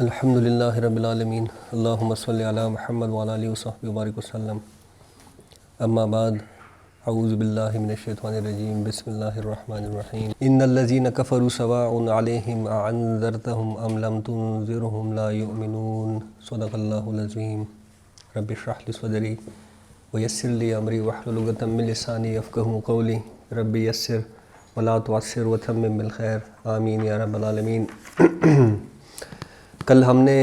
الحمد للہ رب العالمین اللہم صلی علی محمد وعلی آلہ وصحبہ وبارک وسلم اما بعد اعوذ باللہ من الشیطان الرجیم بسم اللہ الرحمن الرحیم ان الذین کفروا سواء علیہم اعنذرتہم ام لم تنذرہم لا یؤمنون صدق اللہ العظیم رب اشرح لی صدری ویسر لی امری واحلل عقدۃ من لسانی یفقہوا قولی رب یسر ولا تعسر وتمم بالخیر آمین یا رب العالمین۔ کل ہم نے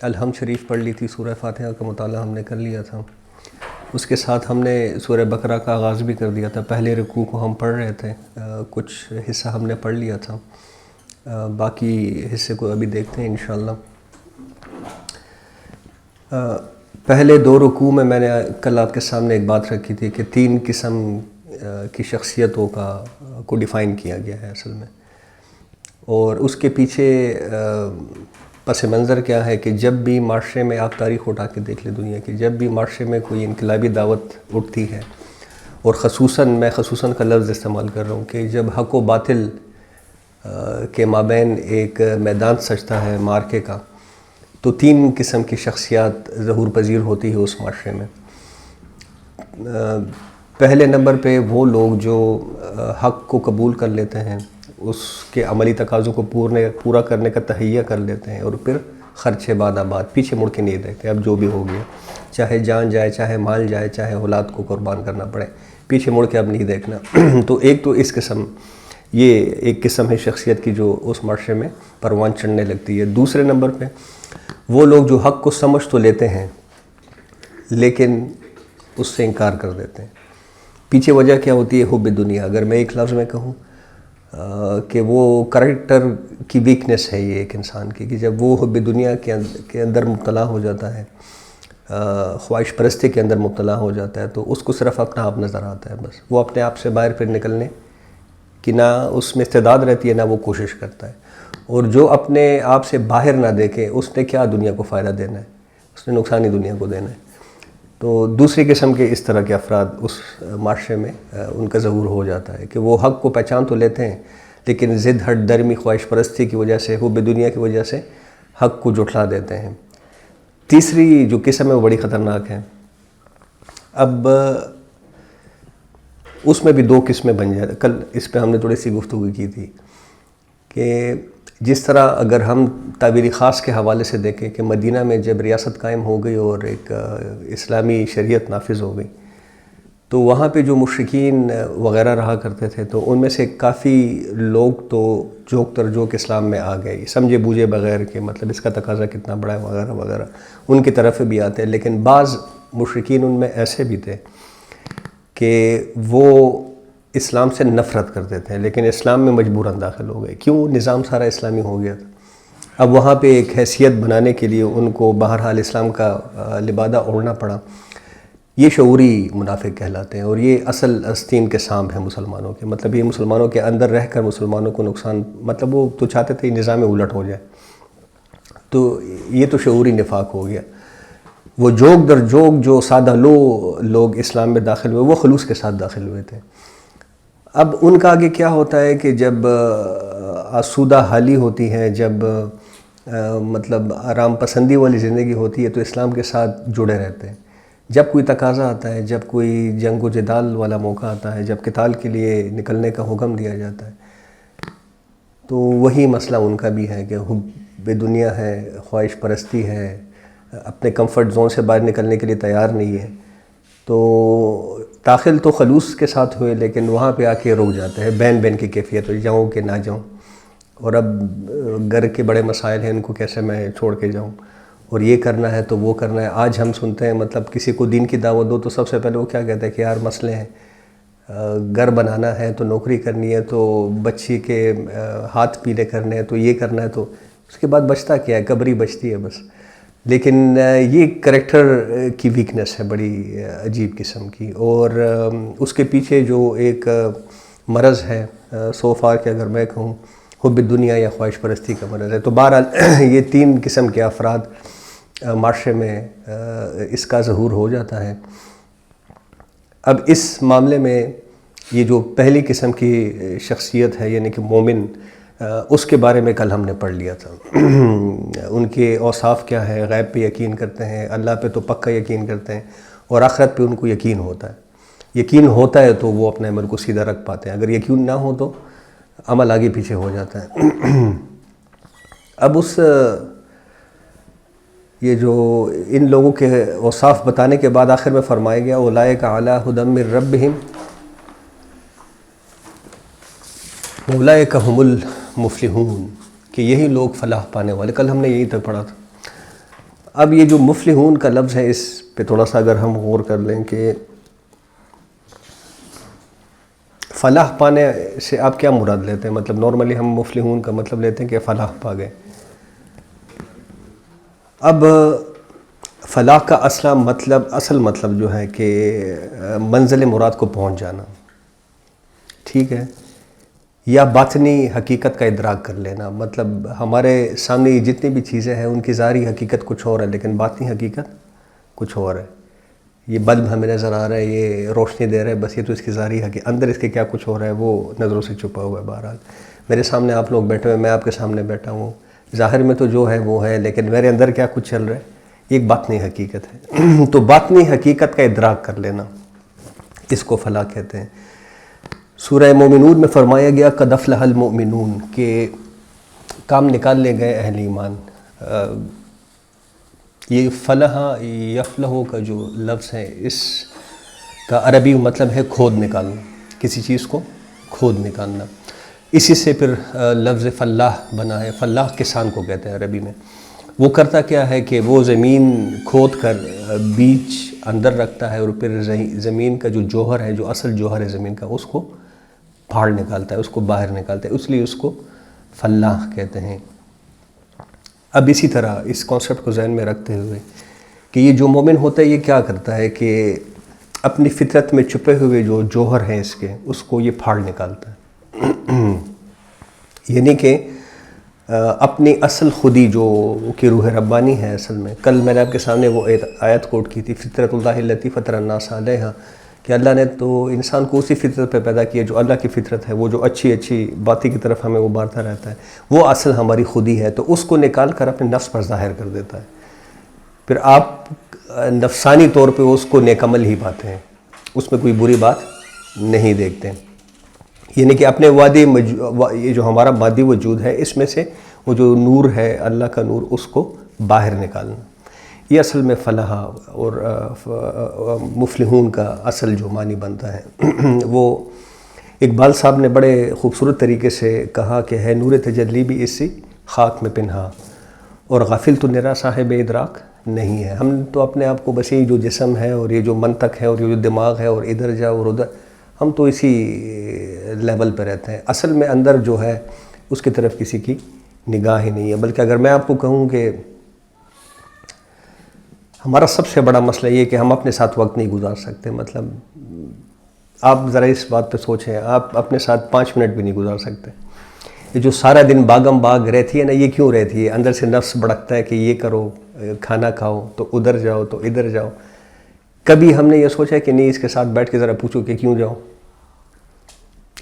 الحمد شریف پڑھ لی تھی، سورہ فاتحہ کا مطالعہ ہم نے کر لیا تھا، اس کے ساتھ ہم نے سورہ بقرہ کا آغاز بھی کر دیا تھا۔ پہلے رکوع کو ہم پڑھ رہے تھے، کچھ حصہ ہم نے پڑھ لیا تھا، باقی حصے کو ابھی دیکھتے ہیں انشاءاللہ۔ پہلے دو رکوع میں نے کل آپ کے سامنے ایک بات رکھی تھی کہ تین قسم کی شخصیتوں کو ڈیفائن کیا گیا ہے اصل میں، اور اس کے پیچھے پس منظر کیا ہے کہ جب بھی معاشرے میں آپ تاریخ اٹھا کے دیکھ لیں دنیا کی، جب بھی معاشرے میں کوئی انقلابی دعوت اٹھتی ہے، اور میں خصوصاً کا لفظ استعمال کر رہا ہوں کہ جب حق و باطل کے مابین ایک میدان سجتا ہے معرکے کا، تو تین قسم کی شخصیات ظہور پذیر ہوتی ہے اس معاشرے میں۔ پہلے نمبر پہ وہ لوگ جو حق کو قبول کر لیتے ہیں، اس کے عملی تقاضوں کو پورا کرنے کا تہیہ کر لیتے ہیں، اور پھر خرچے بعد آباد، پیچھے مڑ کے نہیں دیکھتے، اب جو بھی ہو گیا، چاہے جان جائے، چاہے مال جائے، چاہے اولاد کو قربان کرنا پڑے، پیچھے مڑ کے اب نہیں دیکھنا۔ تو یہ ایک قسم ہے شخصیت کی جو اس معاشرے میں پروان چڑھنے لگتی ہے۔ دوسرے نمبر پہ وہ لوگ جو حق کو سمجھ تو لیتے ہیں لیکن اس سے انکار کر دیتے ہیں۔ پیچھے وجہ کیا ہوتی ہے؟ حب دنیا۔ اگر میں ایک لفظ میں کہوں کہ وہ کریکٹر کی ویکنس ہے یہ ایک انسان کی، کہ جب وہ حب دنیا کے اندر مبتلا ہو جاتا ہے، خواہش پرستی کے اندر مبتلا ہو جاتا ہے، تو اس کو صرف اپنا آپ نظر آتا ہے، بس وہ اپنے آپ سے باہر پھر نکلنے کی نہ اس میں استعداد رہتی ہے، نہ وہ کوشش کرتا ہے۔ اور جو اپنے آپ سے باہر نہ دیکھے، اس نے کیا دنیا کو فائدہ دینا ہے، اس نے نقصان ہی دنیا کو دینا ہے۔ تو دوسری قسم کے اس طرح کے افراد اس معاشرے میں ان کا ظہور ہو جاتا ہے کہ وہ حق کو پہچان تو لیتے ہیں لیکن ضد ہٹ درمی خواہش پرستی کی وجہ سے، حب دنیا کی وجہ سے حق کو جھٹلا دیتے ہیں۔ تیسری جو قسم ہے وہ بڑی خطرناک ہے۔ اب اس میں بھی دو قسمیں بن جائیں۔ کل اس پہ ہم نے تھوڑی سی گفتگو کی تھی کہ جس طرح اگر ہم تعبیر خاص کے حوالے سے دیکھیں کہ مدینہ میں جب ریاست قائم ہو گئی اور ایک اسلامی شریعت نافذ ہو گئی، تو وہاں پہ جو مشرکین وغیرہ رہا کرتے تھے، تو ان میں سے کافی لوگ تو جوک تر جوک اسلام میں آ گئے، سمجھے بوجھے بغیر کہ مطلب اس کا تقاضا کتنا بڑا ہے وغیرہ وغیرہ، ان کی طرف بھی آتے ہیں۔ لیکن بعض مشرکین ان میں ایسے بھی تھے کہ وہ اسلام سے نفرت کرتے تھے لیکن اسلام میں مجبوراً داخل ہو گئے۔ کیوں؟ نظام سارا اسلامی ہو گیا تھا۔ اب وہاں پہ ایک حیثیت بنانے کے لیے ان کو بہرحال اسلام کا لبادہ اوڑھنا پڑا۔ یہ شعوری منافق کہلاتے ہیں، اور یہ اصل آستین کے سانپ ہیں مسلمانوں کے، مطلب یہ مسلمانوں کے اندر رہ کر مسلمانوں کو نقصان، مطلب وہ تو چاہتے تھے نظام الٹ ہو جائے۔ تو یہ تو شعوری نفاق ہو گیا۔ وہ جوک در جوک جو سادہ لوگ اسلام میں داخل ہوئے، وہ خلوص کے ساتھ داخل ہوئے تھے۔ اب ان کا آگے کیا ہوتا ہے کہ جب آسودہ حالی ہوتی ہے، جب مطلب آرام پسندی والی زندگی ہوتی ہے، تو اسلام کے ساتھ جڑے رہتے ہیں۔ جب کوئی تقاضا آتا ہے، جب کوئی جنگ و جدال والا موقع آتا ہے، جب قتال کے لیے نکلنے کا حکم دیا جاتا ہے، تو وہی مسئلہ ان کا بھی ہے کہ حب دنیا ہے، خواہش پرستی ہے، اپنے کمفرٹ زون سے باہر نکلنے کے لیے تیار نہیں ہے۔ تو داخل تو خلوص کے ساتھ ہوئے لیکن وہاں پہ آ کے رک جاتے ہیں، بین کی کیفیت ہو، جاؤں کہ نہ جاؤں، اور اب گھر کے بڑے مسائل ہیں، ان کو کیسے میں چھوڑ کے جاؤں، اور یہ کرنا ہے تو وہ کرنا ہے۔ آج ہم سنتے ہیں مطلب کسی کو دین کی دعوت دو تو سب سے پہلے وہ کیا کہتے ہیں کہ یار مسئلے ہیں، گھر بنانا ہے تو نوکری کرنی ہے، تو بچی کے ہاتھ پیلے کرنے ہیں، تو یہ کرنا ہے، تو اس کے بعد بچتا کیا ہے؟ قبری بچتی ہے بس۔ لیکن یہ کریکٹر کی ویکنس ہے بڑی عجیب قسم کی، اور اس کے پیچھے جو ایک مرض ہے سو فار کہ اگر میں کہوں حب دنیا یا خواہش پرستی کا مرض ہے۔ تو بہرحال یہ تین قسم کے افراد معاشرے میں اس کا ظہور ہو جاتا ہے۔ اب اس معاملے میں یہ جو پہلی قسم کی شخصیت ہے، یعنی کہ مومن اس کے بارے میں کل ہم نے پڑھ لیا تھا۔ ان کے اوصاف کیا ہے، غیب پہ یقین کرتے ہیں، اللہ پہ تو پکا یقین کرتے ہیں، اور آخرت پہ ان کو یقین ہوتا ہے۔ یقین ہوتا ہے تو وہ اپنے عمل کو سیدھا رکھ پاتے ہیں، اگر یقین نہ ہو تو عمل آگے پیچھے ہو جاتا ہے۔ اب یہ جو ان لوگوں کے اوصاف بتانے کے بعد آخر میں فرمایا گیا اولئک علی ھدی من ربہم اولئک ھم المفلحون، کہ یہی لوگ فلاح پانے والے۔ کل ہم نے یہی تک پڑھا تھا۔ اب یہ جو مفلحون کا لفظ ہے، اس پہ تھوڑا سا اگر ہم غور کر لیں کہ فلاح پانے سے آپ کیا مراد لیتے ہیں؟ مطلب نارملی ہم مفلحون کا مطلب لیتے ہیں کہ فلاح پا گئے۔ اب فلاح کا اصل مطلب جو ہے کہ منزل مراد کو پہنچ جانا، ٹھیک ہے، یا باطنی حقیقت کا ادراک کر لینا۔ مطلب ہمارے سامنے جتنی بھی چیزیں ہیں ان کی ظاہری حقیقت کچھ اور ہے، لیکن باطنی حقیقت کچھ اور ہے۔ یہ بلب ہمیں نظر آ رہا ہے، یہ روشنی دے رہا ہے، بس یہ تو اس کی ظاہری حقیقت، اندر اس کے کیا کچھ ہو رہا ہے وہ نظروں سے چھپا ہوا ہے۔ بہرحال میرے سامنے آپ لوگ بیٹھے ہوئے، میں آپ کے سامنے بیٹھا ہوں، ظاہر میں تو جو ہے وہ ہے، لیکن میرے اندر کیا کچھ چل رہا ہے، یہ ایک باطنی حقیقت ہے۔ تو باطنی حقیقت کا ادراک کر لینا، اس کو فلاح کہتے ہیں۔ سورہ مومنون میں فرمایا گیا قد افلح المؤمنون، کہ کام نکال لے گئے اہل ایمان۔ یہ فلح یفلح کا جو لفظ ہے، اس کا عربی مطلب ہے کھود نکالنا، کسی چیز کو کھود نکالنا۔ اسی سے پھر لفظ فلاح بنا ہے۔ فلاح کسان کو کہتے ہیں عربی میں۔ وہ کرتا کیا ہے کہ وہ زمین کھود کر بیج اندر رکھتا ہے، اور پھر زمین کا جو جوہر ہے، جو اصل جوہر ہے زمین کا، اس کو پھاڑ نکالتا ہے، اس کو باہر نکالتا ہے، اس لیے اس کو فلاح کہتے ہیں۔ اب اسی طرح اس کانسیپٹ کو ذہن میں رکھتے ہوئے کہ یہ جو مومن ہوتا ہے یہ کیا کرتا ہے کہ اپنی فطرت میں چھپے ہوئے جو جوہر ہیں اس کو یہ پھاڑ نکالتا ہے، یعنی کہ اپنی اصل خودی جو کہ روح ربانی ہے اصل میں۔ کل میں نے آپ کے سامنے وہ آیت کوٹ کی تھی، فطرت اللہ التی فطر الناس علیہا، کہ اللہ نے تو انسان کو اسی فطرت پہ پیدا کیا جو اللہ کی فطرت ہے، وہ جو اچھی باتیں کی طرف ہمیں ابھارتا رہتا ہے، وہ اصل ہماری خودی ہے، تو اس کو نکال کر اپنے نفس پر ظاہر کر دیتا ہے۔ پھر آپ نفسانی طور پہ اس کو نیک عمل ہی پاتے ہیں، اس میں کوئی بری بات نہیں دیکھتے، یعنی کہ اپنے یہ جو ہمارا مادی وجود ہے، اس میں سے وہ جو نور ہے اللہ کا نور، اس کو باہر نکالنا، یہ اصل میں فلاح اور مفلحون کا اصل جو معنی بنتا ہے۔ وہ اقبال صاحب نے بڑے خوبصورت طریقے سے کہا کہ ہے نور تجلی بھی اسی خاک میں پنہا، اور غافل تو نرا صاحب ادراک نہیں ہے۔ ہم تو اپنے آپ کو بس یہ جو جسم ہے اور یہ جو منطق ہے اور یہ جو دماغ ہے اور ادھر جاؤ اور ادھر، ہم تو اسی لیول پہ رہتے ہیں، اصل میں اندر جو ہے اس کی طرف کسی کی نگاہ ہی نہیں ہے۔ بلکہ اگر میں آپ کو کہوں کہ ہمارا سب سے بڑا مسئلہ یہ کہ ہم اپنے ساتھ وقت نہیں گزار سکتے۔ مطلب آپ ذرا اس بات پہ سوچیں، آپ اپنے ساتھ 5 منٹ بھی نہیں گزار سکتے۔ یہ جو سارا دن باغم باغ رہتی ہے نا، یہ کیوں رہتی ہے؟ اندر سے نفس بڑکتا ہے کہ یہ کرو، کھانا کھاؤ تو ادھر جاؤ تو ادھر جاؤ۔ کبھی ہم نے یہ سوچا کہ نہیں، اس کے ساتھ بیٹھ کے ذرا پوچھو کہ کیوں جاؤ،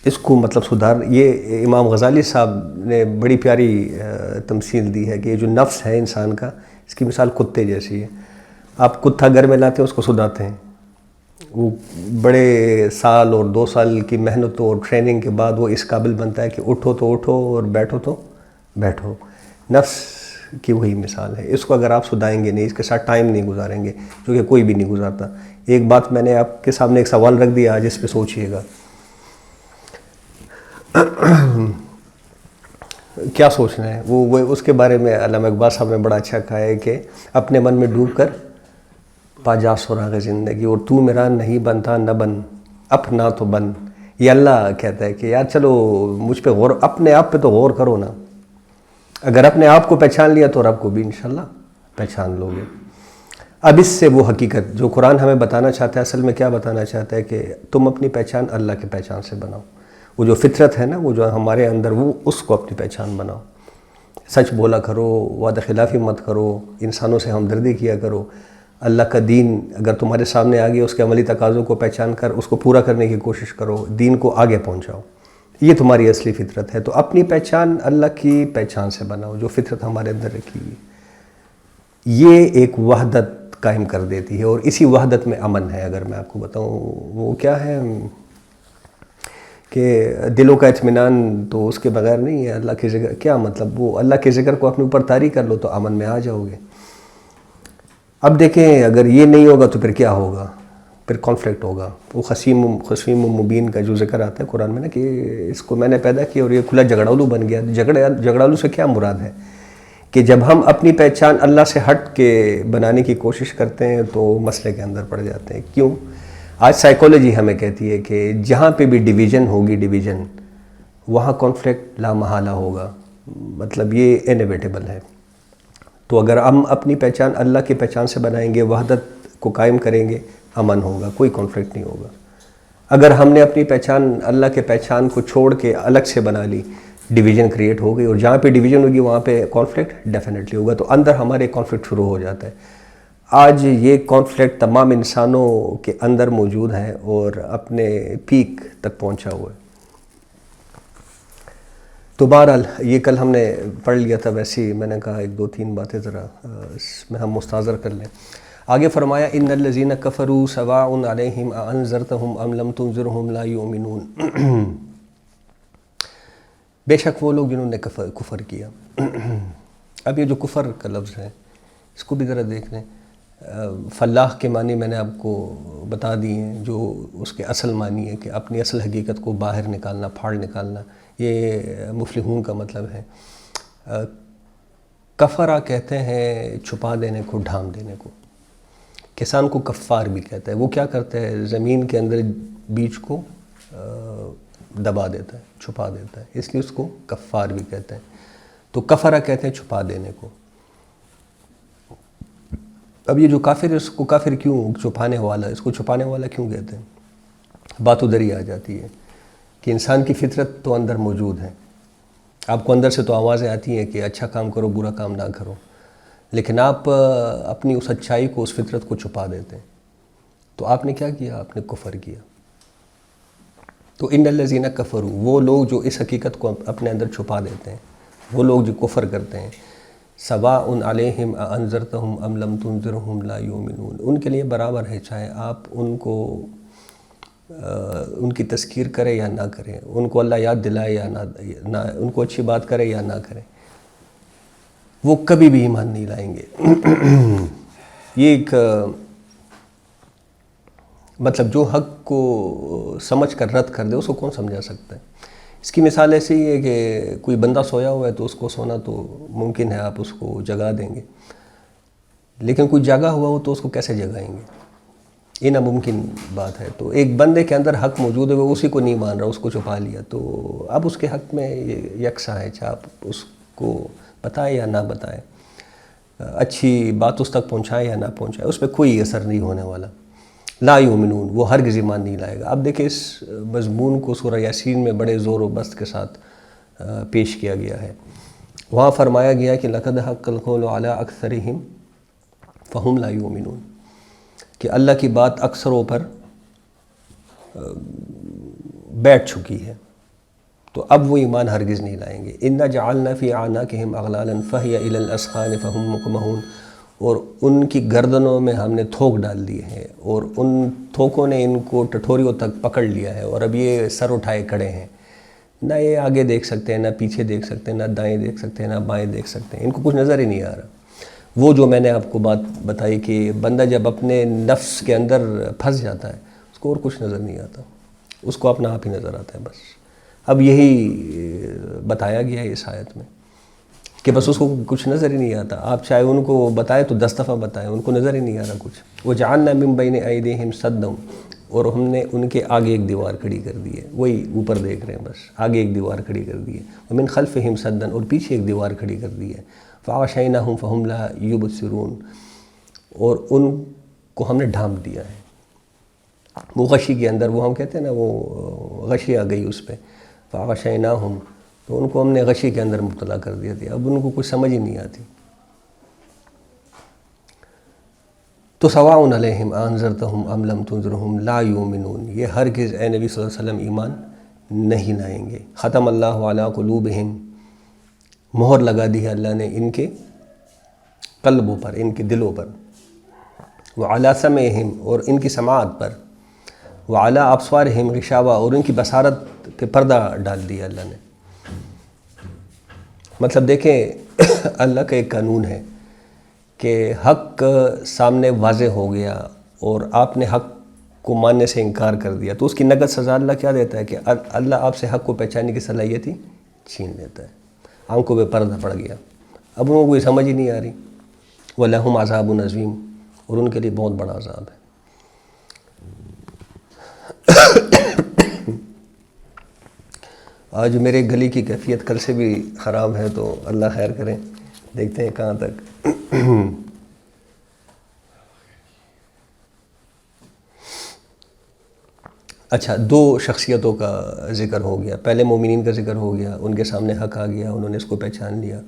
اس کو مطلب سدھار۔ یہ امام غزالی صاحب نے بڑی پیاری تمثیل دی ہے کہ یہ جو نفس ہے انسان کا، اس کی مثال کتے جیسی ہے۔ آپ کتا گھر میں لاتے ہیں، اس کو سدھاتے ہیں، وہ بڑے سال اور 2 سال کی محنت اور ٹریننگ کے بعد وہ اس قابل بنتا ہے کہ اٹھو تو اٹھو اور بیٹھو تو بیٹھو۔ نفس کی وہی مثال ہے، اس کو اگر آپ سدھائیں گے نہیں، اس کے ساتھ ٹائم نہیں گزاریں گے، جو کہ کوئی بھی نہیں گزارتا۔ ایک بات میں نے آپ کے سامنے ایک سوال رکھ دیا، آج اس پہ سوچئے گا۔ کیا سوچنا ہے وہ اس کے بارے میں علامہ اقبال صاحب نے بڑا اچھا کہا ہے کہ اپنے من میں ڈوب کر پا جا سراغ زندگی، اور تو میرا نہیں بنتا نہ بن، اپنا تو بن۔ یہ اللہ کہتا ہے کہ یار چلو مجھ پہ غور، اپنے آپ پہ تو غور کرو نا۔ اگر اپنے آپ کو پہچان لیا تو رب کو بھی انشاءاللہ پہچان لو گے۔ اب اس سے وہ حقیقت جو قرآن ہمیں بتانا چاہتا ہے، اصل میں کیا بتانا چاہتا ہے کہ تم اپنی پہچان اللہ کے پہچان سے بناؤ۔ وہ جو فطرت ہے نا، وہ جو ہمارے اندر، وہ اس کو اپنی پہچان بناؤ۔ سچ بولا کرو، وعدہ خلافی مت کرو، انسانوں سے ہمدردی کیا کرو۔ اللہ کا دین اگر تمہارے سامنے آ گیا، اس کے عملی تقاضوں کو پہچان کر اس کو پورا کرنے کی کوشش کرو، دین کو آگے پہنچاؤ۔ یہ تمہاری اصلی فطرت ہے. تو اپنی پہچان اللہ کی پہچان سے بناؤ جو فطرت ہمارے اندر رکھی ہے. یہ ایک وحدت قائم کر دیتی ہے، اور اسی وحدت میں امن ہے. اگر میں آپ کو بتاؤں وہ کیا ہے کہ دلوں کا اطمینان تو اس کے بغیر نہیں ہے. اللہ کے ذکر کیا مطلب، وہ اللہ کے ذکر کو اپنے اوپر طاری کر لو تو امن میں آ جاؤ گے. اب دیکھیں اگر یہ نہیں ہوگا تو پھر کیا ہوگا، پھر کانفلکٹ ہوگا. وہ خصیم و مبین کا جو ذکر آتا ہے قرآن میں نا کہ اس کو میں نے پیدا کیا اور یہ کھلا جھگڑالو بن گیا. جھگڑالو سے کیا مراد ہے کہ جب ہم اپنی پہچان اللہ سے ہٹ کے بنانے کی کوشش کرتے ہیں تو مسئلے کے اندر پڑ جاتے ہیں. کیوں؟ آج سائیکالوجی ہمیں کہتی ہے کہ جہاں پہ بھی ڈیویژن ہوگی وہاں کانفلکٹ لا محالہ ہوگا. مطلب یہ انیویٹیبل ہے. تو اگر ہم اپنی پہچان اللہ کی پہچان سے بنائیں گے، وحدت کو قائم کریں گے، امن ہوگا، کوئی کانفلکٹ نہیں ہوگا. اگر ہم نے اپنی پہچان اللہ کے پہچان کو چھوڑ کے الگ سے بنا لی، ڈیویژن کریٹ ہو گئی، اور جہاں پہ ڈیویژن ہوگی وہاں پہ کانفلکٹ ڈیفینیٹلی ہوگا. تو اندر ہمارے کانفلکٹ شروع ہو جاتا ہے. آج یہ کانفلکٹ تمام انسانوں کے اندر موجود ہے اور اپنے پیک تک پہنچا ہوا ہے. تو بہرحال یہ کل ہم نے پڑھ لیا تھا، ویسے ہی میں نے کہا ایک دو تین باتیں ذرا اس میں ہم مستحضر کر لیں. آگے فرمایا ان الذین کفروا سواء علیہم اانذرتہم ام لم تنذرہم لا یؤمنون. بے شک وہ لوگ جنہوں نے کفر کیا. اب یہ جو کفر کا لفظ ہے اس کو بھی ذرا دیکھ لیں. فلاح کے معنی میں نے آپ کو بتا دی ہیں، جو اس کے اصل معنی ہے کہ اپنی اصل حقیقت کو باہر نکالنا، پھاڑ نکالنا. یہ مفلحون کا مطلب ہے. کفرا کہتے ہیں چھپا دینے کو، ڈھانپ دینے کو. کسان کو کفار بھی کہتا ہے. وہ کیا کرتا ہے، زمین کے اندر بیج کو دبا دیتا ہے، چھپا دیتا ہے، اس لیے اس کو کفار بھی کہتے ہیں. تو کفرا کہتے ہیں چھپا دینے کو. اب یہ جو کافر ہے اس کو کافر کیوں، چھپانے والا، اس کو چھپانے والا کیوں کہتے ہیں؟ بات ادھر ہی آ جاتی ہے کہ انسان کی فطرت تو اندر موجود ہے. آپ کو اندر سے تو آوازیں آتی ہیں کہ اچھا کام کرو، برا کام نہ کرو، لیکن آپ اپنی اس اچھائی کو، اس فطرت کو چھپا دیتے ہیں. تو آپ نے کیا کیا؟ آپ نے کفر کیا. تو ان الذین کفروا، وہ لوگ جو اس حقیقت کو اپنے اندر چھپا دیتے ہیں، وہ لوگ جو کفر کرتے ہیں، سواء علیہم اانذرتہم ام لم تنذرہم لا یؤمنون. ان کے لیے برابر ہے چاہے آپ ان کو ان کی تذکیر کرے یا نہ کریں، ان کو اللہ یاد دلائے یا نہ، ان کو اچھی بات کرے یا نہ کریں، وہ کبھی بھی ایمان نہیں لائیں گے. یہ ایک مطلب جو حق کو سمجھ کر رد کر دے اس کو کون سمجھا سکتا ہے. اس کی مثال ایسی ہی ہے کہ کوئی بندہ سویا ہوا ہے تو اس کو سونا تو ممکن ہے، آپ اس کو جگا دیں گے، لیکن کوئی جاگا ہوا ہو تو اس کو کیسے جگائیں گے؟ یہ ناممکن بات ہے. تو ایک بندے کے اندر حق موجود ہے، وہ اسی کو نہیں مان رہا، اس کو چھپا لیا. تو اب اس کے حق میں یکساں ہے، چاہے آپ اس کو بتائیں یا نہ بتائیں، اچھی بات اس تک پہنچائیں یا نہ پہنچائیں، اس پہ کوئی اثر نہیں ہونے والا. لا یؤمنون، وہ ہرگز ایمان نہیں لائے گا. اب دیکھیں اس مضمون کو سورہ یاسین میں بڑے زور و بست کے ساتھ پیش کیا گیا ہے. وہاں فرمایا گیا کہ لقد حق القول علی اکثرہم فہم لا یؤمنون، کہ اللہ کی بات اکثروں پر بیٹھ چکی ہے تو اب وہ ایمان ہرگز نہیں لائیں گے. انا جعلنا فی اعناقہم اغلالا فہی الی الاذقان فہم مقمحون، اور ان کی گردنوں میں ہم نے تھوک ڈال دیے ہیں اور ان تھوکوں نے ان کو ٹٹھوریوں تک پکڑ لیا ہے، اور اب یہ سر اٹھائے کھڑے ہیں. نہ یہ آگے دیکھ سکتے ہیں، نہ پیچھے دیکھ سکتے ہیں، نہ دائیں دیکھ سکتے ہیں، نہ بائیں دیکھ سکتے ہیں. ان کو کچھ نظر ہی نہیں آ رہا. وہ جو میں نے آپ کو بات بتائی کہ بندہ جب اپنے نفس کے اندر پھنس جاتا ہے اس کو اور کچھ نظر نہیں آتا، اس کو اپنا آپ ہی نظر آتا ہے بس. اب یہی بتایا گیا ہے اس آیت میں کہ بس اس کو کچھ نظر ہی نہیں آتا. آپ چاہے ان کو بتائیں تو 10 دفعہ بتائیں، ان کو نظر ہی نہیں آ رہا کچھ. وَجَعَلْنَا مِن بَيْنِ أَيْدِيهِمْ سَدًّا، اور ہم نے ان کے آگے ایک دیوار کھڑی کر دی ہے. وہی اوپر دیکھ رہے ہیں، بس آگے ایک دیوار کھڑی کر دی ہے. وَمِن خَلْفِهِمْ سَدًّا، اور پیچھے ایک دیوار کھڑی کر دی ہے. فَأَغْشَيْنَاهُمْ فَهُمْ لَا يُبْصِرُونَ، اور ان کو ہم نے ڈھانپ دیا ہے. وہ غشی کے اندر، وہ ہم کہتے ہیں نا وہ غشی آ گئی اس پہ، فَأَغْشَيْنَاهُمْ، تو ان کو ہم نے غشی کے اندر مبتلا کر دیا تھا. اب ان کو کچھ سمجھ ہی نہیں آتی. تو سواء علیہم انذرتہم ام لم تنذرہم لا یؤمنون، یہ ہرگز اے نبی صلی اللہ علیہ وسلم ایمان نہیں لائیں گے۔ ختم اللہ علی قلوبہم، مہر لگا دی ہے اللہ نے ان کے قلبوں پر، ان کے دلوں پر، وعلی سمعہم، اور ان کی سماعت پر، وعلی ابصارہم غشاوہ، اور ان کی بصارت پہ پردہ ڈال دیا اللہ نے۔ مطلب دیکھیں اللہ کا ایک قانون ہے کہ حق سامنے واضح ہو گیا اور آپ نے حق کو ماننے سے انکار کر دیا تو اس کی نقد سزا اللہ کیا دیتا ہے کہ اللہ آپ سے حق کو پہچاننے کی صلاحیت ہی چھین لیتا ہے۔ آنکھوں پہ پردہ پڑ گیا، اب ان کو یہ سمجھ ہی نہیں آ رہی۔ وَلَهُمْ عَذَابٌ عَظِيمٌ، اور ان کے لیے بہت بڑا عذاب ہے۔ آج میرے گلی کی کیفیت کل سے بھی خراب ہے، تو اللہ خیر کریں، دیکھتے ہیں کہاں تک۔ اچھا، دو شخصیتوں کا ذکر ہو گیا، پہلے مومنین کا ذکر ہو گیا، ان کے سامنے حق آ گیا، انہوں نے اس کو پہچان لیا،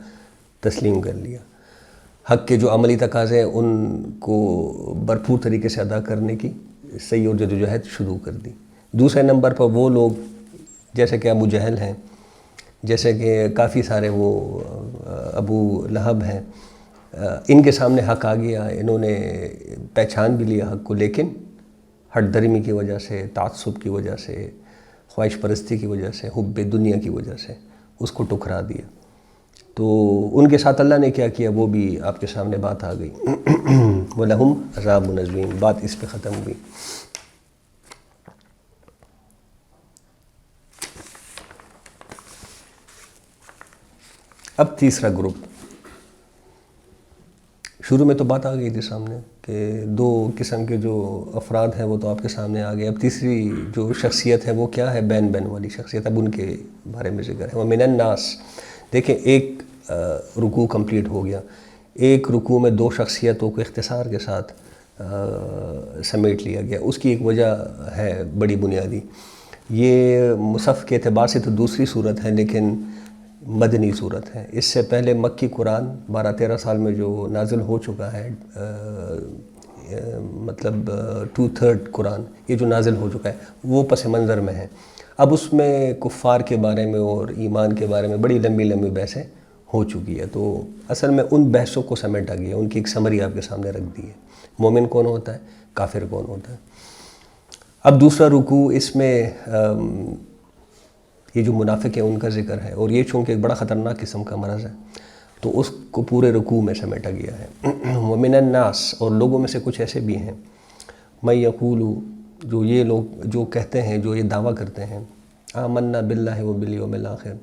تسلیم کر لیا، حق کے جو عملی تقاضے ہیں ان کو بھرپور طریقے سے ادا کرنے کی صحیح اور جدوجہد شروع کر دی۔ دوسرے نمبر پر وہ لوگ جیسے کہ ابو جہل ہیں، جیسے کہ کافی سارے وہ ابو لہب ہیں، ان کے سامنے حق آ گیا، انہوں نے پہچان بھی لیا حق کو، لیکن ہٹ درمی کی وجہ سے، تعصب کی وجہ سے، خواہش پرستی کی وجہ سے، حب دنیا کی وجہ سے اس کو ٹکرا دیا۔ تو ان کے ساتھ اللہ نے کیا کیا وہ بھی آپ کے سامنے بات آ گئی۔ وَلَهُمْ عَذَابٌ عَظِيمٌ، بات اس پہ ختم ہوئی۔ اب تیسرا گروپ، شروع میں تو بات آ گئی تھی سامنے کہ دو قسم کے جو افراد ہیں وہ تو آپ کے سامنے آ گئے۔ اب تیسری جو شخصیت ہے وہ کیا ہے؟ بین بین والی شخصیت، اب ان کے بارے میں ذکر ہے۔ وَمِنَ النَّاسِ، دیکھیں ایک رکوع کمپلیٹ ہو گیا، ایک رکوع میں دو شخصیتوں کو اختصار کے ساتھ سمیٹ لیا گیا۔ اس کی ایک وجہ ہے بڑی بنیادی، یہ مصحف کے اعتبار سے تو دوسری صورت ہے لیکن مدنی صورت ہے۔ اس سے پہلے مکی قرآن 12-13 سال میں جو نازل ہو چکا ہے، مطلب 2/3 قرآن یہ جو نازل ہو چکا ہے وہ پس منظر میں ہے۔ اب اس میں کفار کے بارے میں اور ایمان کے بارے میں بڑی لمبی لمبی بحثیں ہو چکی ہے، تو اصل میں ان بحثوں کو سمیٹا گیا، ان کی ایک سمری آپ کے سامنے رکھ دی ہے۔ مومن کون ہوتا ہے، کافر کون ہوتا ہے۔ اب دوسرا رکوع، اس میں یہ جو منافق ہیں ان کا ذکر ہے، اور یہ چونکہ ایک بڑا خطرناک قسم کا مرض ہے تو اس کو پورے رکوع میں سمیٹا گیا ہے۔ وَمِنَ النَّاسِ، اور لوگوں میں سے کچھ ایسے بھی ہیں، مَن یقول، جو یہ لوگ جو کہتے ہیں، جو یہ دعویٰ کرتے ہیں، آمنا باللہ وبالیوم الآخر،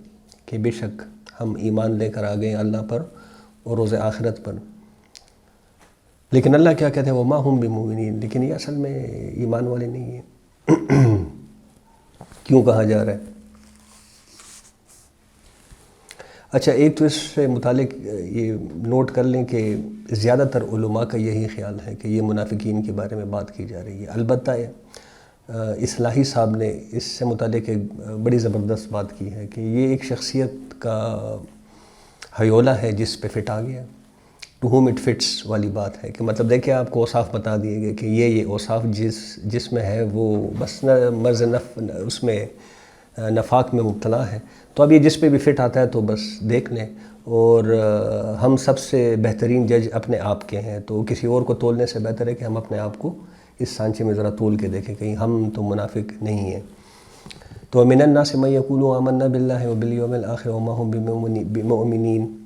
کہ بے شک ہم ایمان لے کر آ گئے اللہ پر اور روز آخرت پر، لیکن اللہ کیا کہتے ہیں، وَمَا هُم بِمُؤْمِنِينَ، لیکن یہ اصل میں ایمان والے نہیں ہیں۔ کیوں کہا جا رہا ہے؟ اچھا، ایک تو اس سے متعلق یہ نوٹ کر لیں کہ زیادہ تر علماء کا یہی خیال ہے کہ یہ منافقین کے بارے میں بات کی جا رہی ہے۔ البتہ اصلاحی صاحب نے اس سے متعلق ایک بڑی زبردست بات کی ہے کہ یہ ایک شخصیت کا حیولہ ہے جس پہ فٹ آ گیا، ٹو ہوم اٹ فٹس والی بات ہے، کہ مطلب دیکھیں آپ کو اوصاف بتا دیے گئے کہ یہ اوصاف جس میں ہے وہ بس مرض اس میں نفاق میں مبتلا ہے، تو اب یہ جس پہ بھی فٹ آتا ہے تو بس دیکھ لیں، اور ہم سب سے بہترین جج اپنے آپ کے ہیں، تو کسی اور کو تولنے سے بہتر ہے کہ ہم اپنے آپ کو اس سانچے میں ذرا تول کے دیکھیں کہیں ہم تو منافق نہیں ہیں۔ تو من الناس من یقول آمنا باللہ وبالیوم الآخر وما هم بمؤمنین۔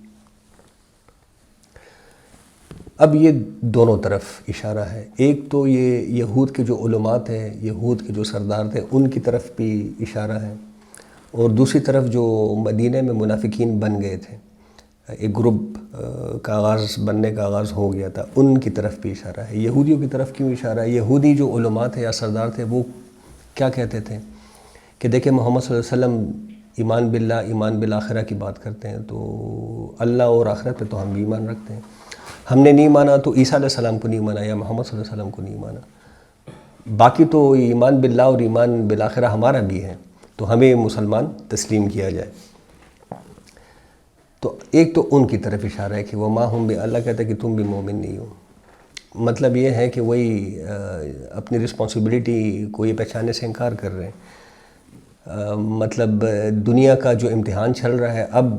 اب یہ دونوں طرف اشارہ ہے، ایک تو یہ یہود کے جو علماء تھے، یہود کے جو سردار تھے ان کی طرف بھی اشارہ ہے، اور دوسری طرف جو مدینہ میں منافقین بن گئے تھے، ایک گروپ کا آغاز بننے کا آغاز ہو گیا تھا، ان کی طرف بھی اشارہ ہے۔ یہودیوں کی طرف کیوں اشارہ ہے؟ یہودی جو علماء تھے یا سردار تھے وہ کیا کہتے تھے کہ دیکھیں محمد صلی اللہ علیہ وسلم ایمان باللہ، ایمان بالآخرہ کی بات کرتے ہیں، تو اللہ اور آخرت پہ تو ہم بھی ایمان رکھتے ہیں، ہم نے نہیں مانا تو عیسیٰ علیہ السلام کو نہیں مانا یا محمد صلی اللہ علیہ وسلم کو نہیں مانا، باقی تو ایمان باللہ اور ایمان بالآخرہ ہمارا بھی ہے، تو ہمیں مسلمان تسلیم کیا جائے۔ تو ایک تو ان کی طرف اشارہ ہے کہ وہ ما ہم بھی، اللہ کہتا ہے کہ تم بھی مومن نہیں ہو، مطلب یہ ہے کہ وہی اپنی رسپانسبلٹی کو یہ پہچاننے سے انکار کر رہے ہیں۔ مطلب دنیا کا جو امتحان چل رہا ہے، اب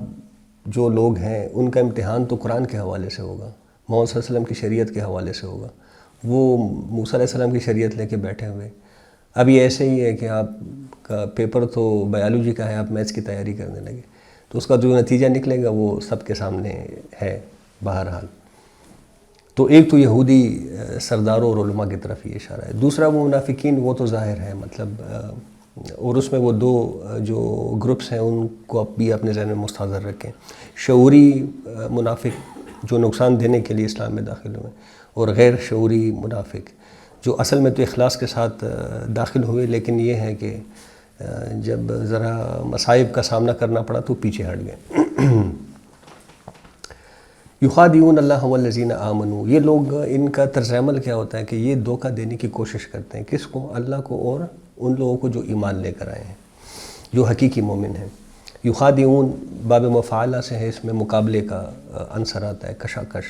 جو لوگ ہیں ان کا امتحان تو قرآن کے حوالے سے ہوگا، محمد صلی اللہ علیہ وسلم کی شریعت کے حوالے سے ہوگا۔ وہ موسیٰ علیہ السلام کی شریعت لے کے بیٹھے ہوئے، اب یہ ایسے ہی ہے کہ آپ کا پیپر تو بایولوجی کا ہے، آپ میتھس کی تیاری کرنے لگے، تو اس کا جو نتیجہ نکلے گا وہ سب کے سامنے ہے بہرحال۔ تو ایک تو یہودی سرداروں اور علماء کی طرف یہ اشارہ ہے، دوسرا وہ منافقین، وہ تو ظاہر ہے مطلب، اور اس میں وہ دو جو گروپس ہیں ان کو اب بھی اپنے ذہن میں مستحضر رکھیں، شعوری منافق جو نقصان دینے کے لیے اسلام میں داخل ہوئے، اور غیر شعوری منافق جو اصل میں تو اخلاص کے ساتھ داخل ہوئے، لیکن یہ ہے کہ جب ذرا مصائب کا سامنا کرنا پڑا تو پیچھے ہٹ گئے۔ یخادعون اللہ والذین آمنوا، یہ لوگ ان کا طرز عمل کیا ہوتا ہے کہ یہ دھوکہ دینے کی کوشش کرتے ہیں، کس کو؟ اللہ کو اور ان لوگوں کو جو ایمان لے کر آئے ہیں، جو حقیقی مومن ہیں۔ یخادعون باب مفعلہ سے ہے، اس میں مقابلے کا عنصر آتا ہے، کشاکش،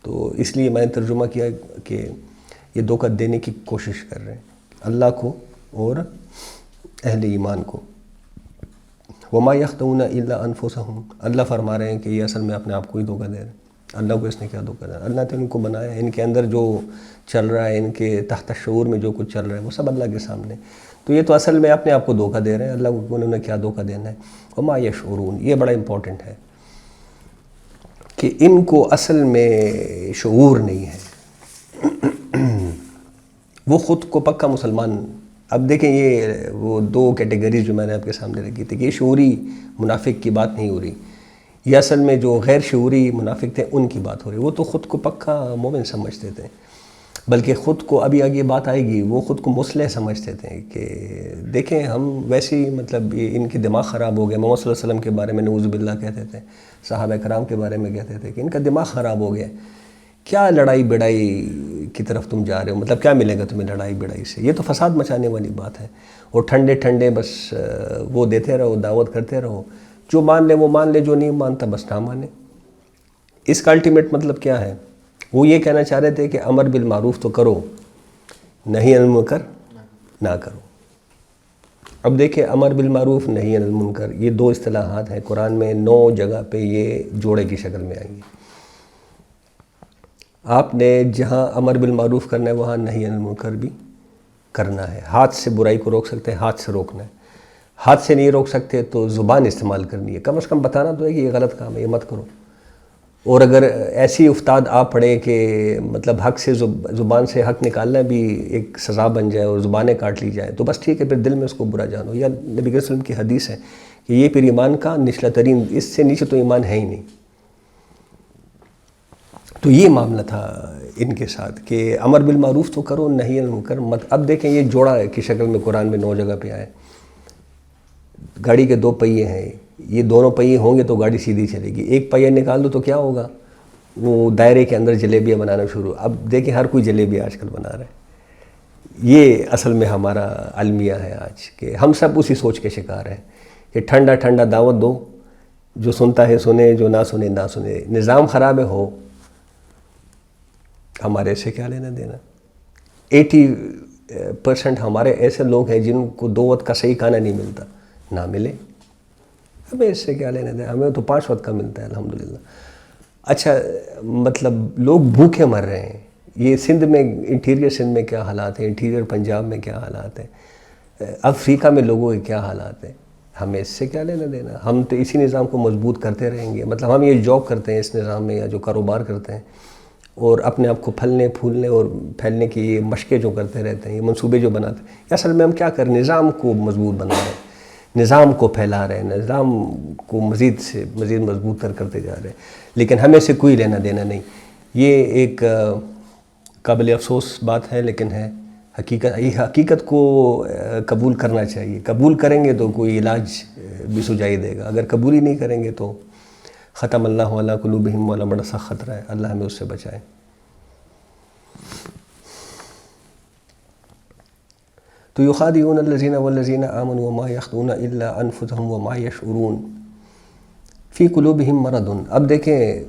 تو اس لیے میں نے ترجمہ کیا کہ یہ دھوکہ دینے کی کوشش کر رہے ہیں اللہ کو اور اہل ایمان کو۔ وما یخدعون الا انفسہم، اللہ فرما رہے ہیں کہ یہ اصل میں اپنے آپ کو ہی دھوکہ دے رہے ہیں۔ اللہ کو اس نے کیا دھوکہ دیا؟ اللہ نے ان کو بنایا ہے، ان کے اندر جو چل رہا ہے، ان کے تحت شعور میں جو کچھ چل رہا ہے وہ سب اللہ کے سامنے، تو یہ تو اصل میں اپنے آپ کو دھوکہ دے رہے ہیں، اللہ کو انہوں نے کیا دھوکہ دینا ہے۔ وما یشعرون، یہ بڑا امپورٹنٹ ہے کہ ان کو اصل میں شعور نہیں ہے، وہ خود کو پکا مسلمان۔ اب دیکھیں یہ وہ دو کیٹیگریز جو میں نے آپ کے سامنے رکھی تھی کہ یہ شعوری منافق کی بات نہیں ہو رہی، یہ اصل میں جو غیر شعوری منافق تھے ان کی بات ہو رہی۔ وہ تو خود کو پکا مومن سمجھتے تھے، بلکہ خود کو، ابھی آگے بات آئے گی، وہ خود کو مصلح سمجھتے تھے کہ دیکھیں ہم ویسے ہی مطلب ان کی دماغ خراب ہو گیا۔ محمد صلی اللہ علیہ وسلم کے بارے میں نعوذ باللہ کہتے تھے، صحابہ کرام کے بارے میں کہتے تھے کہ ان کا دماغ خراب ہو گیا، کیا لڑائی بڑائی کی طرف تم جا رہے ہو، مطلب کیا ملے گا تمہیں لڑائی بڑائی سے، یہ تو فساد مچانے والی بات ہے، اور ٹھنڈے ٹھنڈے بس وہ دیتے رہو، دعوت کرتے رہو، جو مان لے وہ مان لے، جو نہیں مانتا بس نہ مانے۔ اس کا الٹیمیٹ مطلب کیا ہے؟ وہ یہ کہنا چاہ رہے تھے کہ امر بالمعروف تو کرو، نہی عن المنکر نہ کرو۔ اب دیکھیں امر بالمعروف نہی عن المنکر، یہ دو اصطلاحات ہیں، قرآن میں 9 جگہ پہ یہ جوڑے کی شکل میں آئیں گی۔ آپ نے جہاں امر بالمعروف کرنا ہے وہاں نہی عن المنکر بھی کرنا ہے۔ ہاتھ سے برائی کو روک سکتے ہیں، ہاتھ سے روکنا ہے، ہاتھ سے نہیں روک سکتے تو زبان استعمال کرنی ہے، کم از کم بتانا تو ہے کہ یہ غلط کام ہے، یہ مت کرو۔ اور اگر ایسی افتاد آپ پڑے کہ مطلب حق سے زبان سے حق نکالنا بھی ایک سزا بن جائے اور زبانیں کاٹ لی جائیں تو بس ٹھیک ہے، پھر دل میں اس کو برا جانو، یا نبی صلی اللہ علیہ وسلم کی حدیث ہے کہ یہ پھر ایمان کا نچلا ترین، اس سے نیچے تو ایمان ہے ہی نہیں۔ تو یہ معاملہ تھا ان کے ساتھ کہ امر بالمعروف تو کرو، نہی عن المنکر مت۔ اب دیکھیں یہ جوڑا کی شکل میں قرآن میں 9 جگہ پہ آئے۔ گاڑی کے 2 پہیے ہیں، یہ دونوں پہیے ہوں گے تو گاڑی سیدھی چلے گی، ایک پہیہ نکال دو تو کیا ہوگا؟ وہ دائرے کے اندر جلیبیاں بنانا شروع۔ اب دیکھیں ہر کوئی جلیبی آج کل بنا رہا ہے۔ یہ اصل میں ہمارا المیہ ہے آج، کہ ہم سب اسی سوچ کے شکار ہیں کہ ٹھنڈا ٹھنڈا دعوت دو، جو سنتا ہے سنے، جو نہ سنے نہ سنے، نظام خراب ہے ہو، ہمارے سے کیا لینا دینا۔ 80% ہمارے ایسے لوگ ہیں جن کو 2 وقت کا صحیح کھانا نہیں ملتا، نہ ملے، ہمیں اس سے کیا لینا دینا، ہمیں تو 5 وقت کا ملتا ہے الحمدللہ۔ اچھا مطلب لوگ بھوکے مر رہے ہیں، یہ سندھ میں، انٹیریئر سندھ میں کیا حالات ہیں، انٹیریئر پنجاب میں کیا حالات ہیں، افریقہ میں لوگوں کے کیا حالات ہیں، ہمیں اس سے کیا لینا دینا۔ ہم تو اسی نظام کو مضبوط کرتے رہیں گے، مطلب ہم یہ جاب کرتے ہیں اس نظام میں، یا جو کاروبار کرتے ہیں اور اپنے آپ کو پھلنے پھولنے اور پھیلنے کی یہ مشقیں جو کرتے رہتے ہیں، یہ منصوبے جو بناتے ہیں، یہ اصل میں ہم کیا کر رہے ہیں؟ نظام کو مضبوط بنا رہے ہیں، نظام کو پھیلا رہے ہیں، نظام کو مزید سے مزید مضبوط کرتے جا رہے ہیں، لیکن ہمیں سے کوئی لینا دینا نہیں۔ یہ ایک قابل افسوس بات ہے، لیکن ہے حقیقت۔ یہ حقیقت کو قبول کرنا چاہیے، قبول کریں گے تو کوئی علاج بھی سجائی دے گا، اگر قبول ہی نہیں کریں گے تو ختم اللہ علی قلوبہم والا بڑا سخت خطرہ ہے، اللہ ہمیں اس سے بچائے۔ تو یخادعون الذین والذین آمنوا وما یخدعون الا انفسہم وما یشعرون فی قلوبہم مرض۔ اب دیکھیں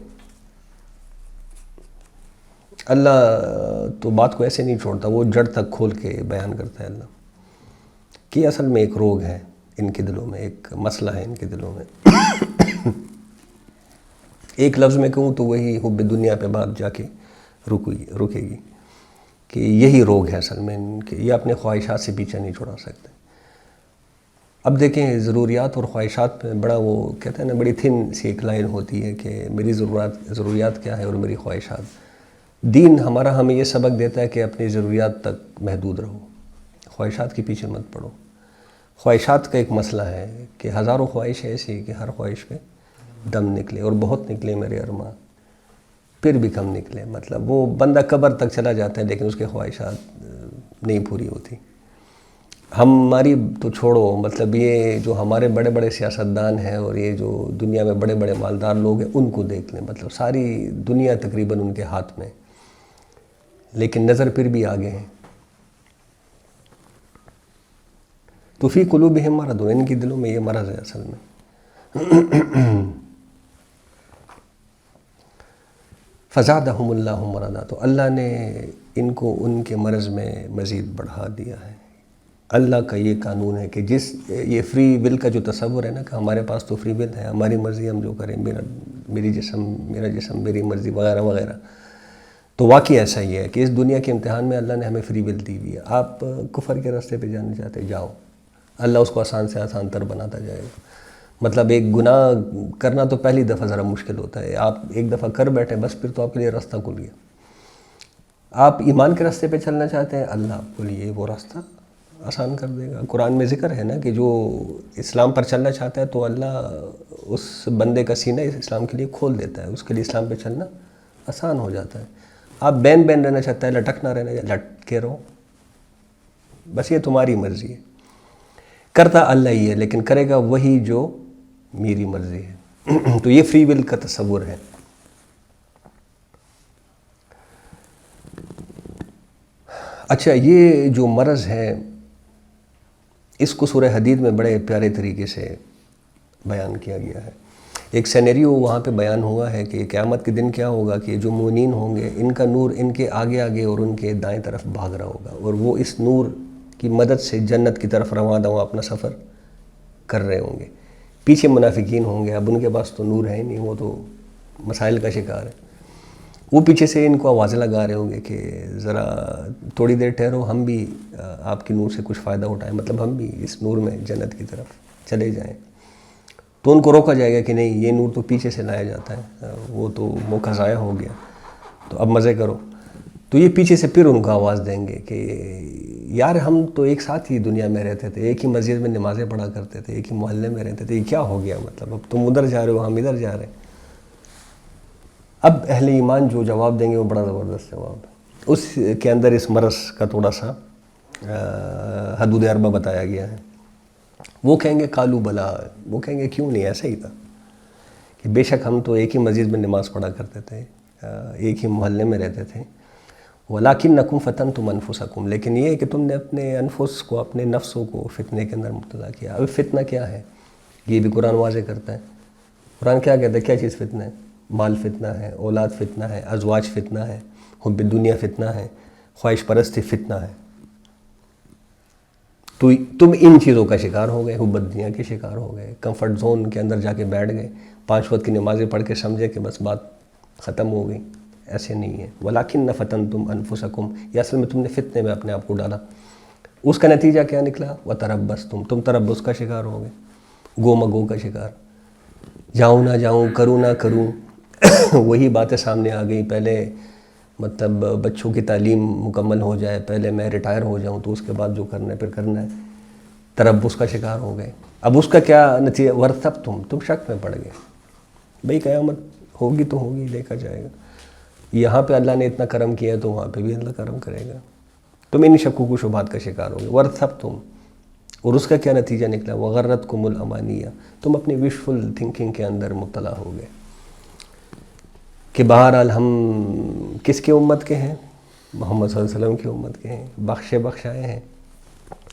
اللہ تو بات کو ایسے نہیں چھوڑتا، وہ جڑ تک کھول کے بیان کرتا ہے اللہ کہ اصل میں ایک روگ ہے، ان کے دلوں میں، ایک مسئلہ ہے ان کے دلوں میں۔ ایک لفظ میں کہوں تو وہی حب دنیا پہ بات جا کے رکے گی کہ یہی روگ ہے اصل میں ان کے، یہ اپنے خواہشات سے پیچھا نہیں چھڑا سکتے۔ اب دیکھیں ضروریات اور خواہشات میں بڑا وہ کہتے ہیں نا، بڑی تھن سی ایک لائن ہوتی ہے کہ میری ضروریات کیا ہے اور میری خواہشات۔ دین ہمارا ہمیں یہ سبق دیتا ہے کہ اپنی ضروریات تک محدود رہو، خواہشات کے پیچھے مت پڑو۔ خواہشات کا ایک مسئلہ ہے کہ ہزاروں خواہش ہے ایسی کہ ہر خواہش پہ دم نکلے، اور بہت نکلے میرے ارمان، پھر بھی کم نکلے۔ مطلب وہ بندہ قبر تک چلا جاتا ہے لیکن اس کے خواہشات نہیں پوری ہوتی۔ ہماری تو چھوڑو، مطلب یہ جو ہمارے بڑے بڑے سیاستدان ہیں اور یہ جو دنیا میں بڑے بڑے مالدار لوگ ہیں، ان کو دیکھ لیں، مطلب ساری دنیا تقریباً ان کے ہاتھ میں، لیکن نظر پھر بھی آگے ہیں۔ تو فی قلوبہم مرض، ان کی دلوں میں یہ مرض ہے اصل میں۔ فزادہم اللہ مرضا، تو اللہ نے ان کو ان کے مرض میں مزید بڑھا دیا ہے۔ اللہ کا یہ قانون ہے کہ یہ فری ول کا جو تصور ہے نا کہ ہمارے پاس تو فری ول ہے، ہماری مرضی ہم جو کریں، میرا جسم میری مرضی وغیرہ وغیرہ، تو واقعی ایسا ہی ہے کہ اس دنیا کے امتحان میں اللہ نے ہمیں فری ول دی ہوئی ہے۔ آپ کفر کے راستے پہ جانا چاہتے جاؤ، اللہ اس کو آسان سے آسان تر بناتا جائے گا۔ مطلب ایک گناہ کرنا تو پہلی دفعہ ذرا مشکل ہوتا ہے، آپ ایک دفعہ کر بیٹھیں بس پھر تو آپ کے لیے راستہ کھل گیا۔ آپ ایمان کے راستے پہ چلنا چاہتے ہیں، اللہ آپ کے لیے وہ راستہ آسان کر دے گا۔ قرآن میں ذکر ہے نا کہ جو اسلام پر چلنا چاہتا ہے تو اللہ اس بندے کا سینہ اسلام کے لیے کھول دیتا ہے، اس کے لیے اسلام پہ چلنا آسان ہو جاتا ہے۔ آپ بین رہنا چاہتا ہے، لٹک نہ رہنا، لٹ کے رہو، بس یہ تمہاری مرضی ہے۔ کرتا اللہ ہی ہے لیکن کرے گا وہی جو میری مرضی ہے۔ تو یہ فری ول کا تصور ہے۔ اچھا، یہ جو مرض ہے اس کو سورہ حدید میں بڑے پیارے طریقے سے بیان کیا گیا ہے۔ ایک سینیریو وہاں پہ بیان ہوا ہے کہ قیامت کے دن کیا ہوگا کہ جو مومنین ہوں گے ان کا نور ان کے آگے آگے اور ان کے دائیں طرف بھاگ رہا ہوگا، اور وہ اس نور کی مدد سے جنت کی طرف رواں دواں اپنا سفر کر رہے ہوں گے۔ پیچھے منافقین ہوں گے، اب ان کے پاس تو نور ہے ہی نہیں، وہ تو مسائل کا شکار ہے۔ وہ پیچھے سے ان کو آوازیں لگا رہے ہوں گے کہ ذرا تھوڑی دیر ٹھہرو، ہم بھی آپ کی نور سے کچھ فائدہ اٹھائیں، مطلب ہم بھی اس نور میں جنت کی طرف چلے جائیں۔ تو ان کو روکا جائے گا کہ نہیں، یہ نور تو پیچھے سے لایا جاتا ہے، وہ تو موقع ضائع ہو گیا، تو اب مزے کرو۔ تو یہ پیچھے سے پھر ان کو آواز دیں گے کہ یار ہم تو ایک ساتھ ہی دنیا میں رہتے تھے، ایک ہی مسجد میں نمازیں پڑھا کرتے تھے، ایک ہی محلے میں رہتے تھے، یہ کیا ہو گیا؟ مطلب اب تم ادھر جا رہے ہو، ہم ادھر جا رہے ہیں۔ اب اہل ایمان جو جواب دیں گے وہ بڑا زبردست جواب ہے، اس کے اندر اس مرض کا تھوڑا سا حدود اربع بتایا گیا ہے۔ وہ کہیں گے قالوا بلا، وہ کہیں گے کیوں نہیں، ایسا ہی تھا کہ بے شک ہم تو ایک ہی مسجد میں نماز پڑھا کرتے تھے، ایک ہی محلے میں رہتے تھے، وَلَكِنَّكُمْ فَتَنْتُمْ أَنفُسَكُمْ، لیکن یہ ہے کہ تم نے اپنے انفس کو، اپنے نفسوں کو فتنے کے اندر مبتلا کیا۔ اب فتنہ کیا ہے یہ بھی قرآن واضح کرتا ہے۔ قرآن کیا کہتا ہے؟ کیا چیز فتنہ ہے؟ مال فتنہ ہے، اولاد فتنہ ہے، ازواج فتنہ ہے، حب دنیا فتنہ ہے، خواہش پرستی فتنہ ہے۔ تو تم ان چیزوں کا شکار ہو گئے، حب دنیا کے شکار ہو گئے، کمفرٹ زون کے اندر جا کے بیٹھ گئے، 5 وقت کی نمازیں پڑھ کے سمجھے کہ بس بات ختم ہو گئی۔ ایسے نہیں ہے۔ وَلَكِنَّ فَتَنْتُمْ أَنفُسَكُمْ، یہ اصل میں تم نے فتنے میں اپنے آپ کو ڈالا۔ اس کا نتیجہ کیا نکلا؟ وَتَرَبَّصْتُمْ، تم تربص کا شکار ہو گئے، گو مگو کا شکار، جاؤں نہ جاؤں، کروں نہ کروں، وہی باتیں سامنے آ گئی۔ پہلے مطلب بچوں کی تعلیم مکمل ہو جائے، پہلے میں ریٹائر ہو جاؤں، تو اس کے بعد جو کرنا ہے پھر کرنا ہے۔ تربص کا شکار ہو گئے۔ اب اس کا کیا نتیجہ؟ وَارْتَبْتُمْ، تم شک میں پڑ گئے، بھئی قیامت ہوگی تو ہوگی، دیکھا جائے گا۔ یہاں پہ اللہ نے اتنا کرم کیا تو وہاں پہ بھی اللہ کرم کرے گا۔ تم ان شکوک و شبہات کا شکار ہو گئے۔ وَارْتَبْتُمْ، اور اس کا کیا نتیجہ نکلا؟ وَغَرَّتْكُمُ الْأَمَانِيَّ، تم اپنی وشفل تھنکنگ کے اندر مبتلا ہو گئے کہ بہرحال ہم کس کے امت کے ہیں؟ محمد صلی اللہ علیہ وسلم کی امت کے ہیں، بخشائے ہیں۔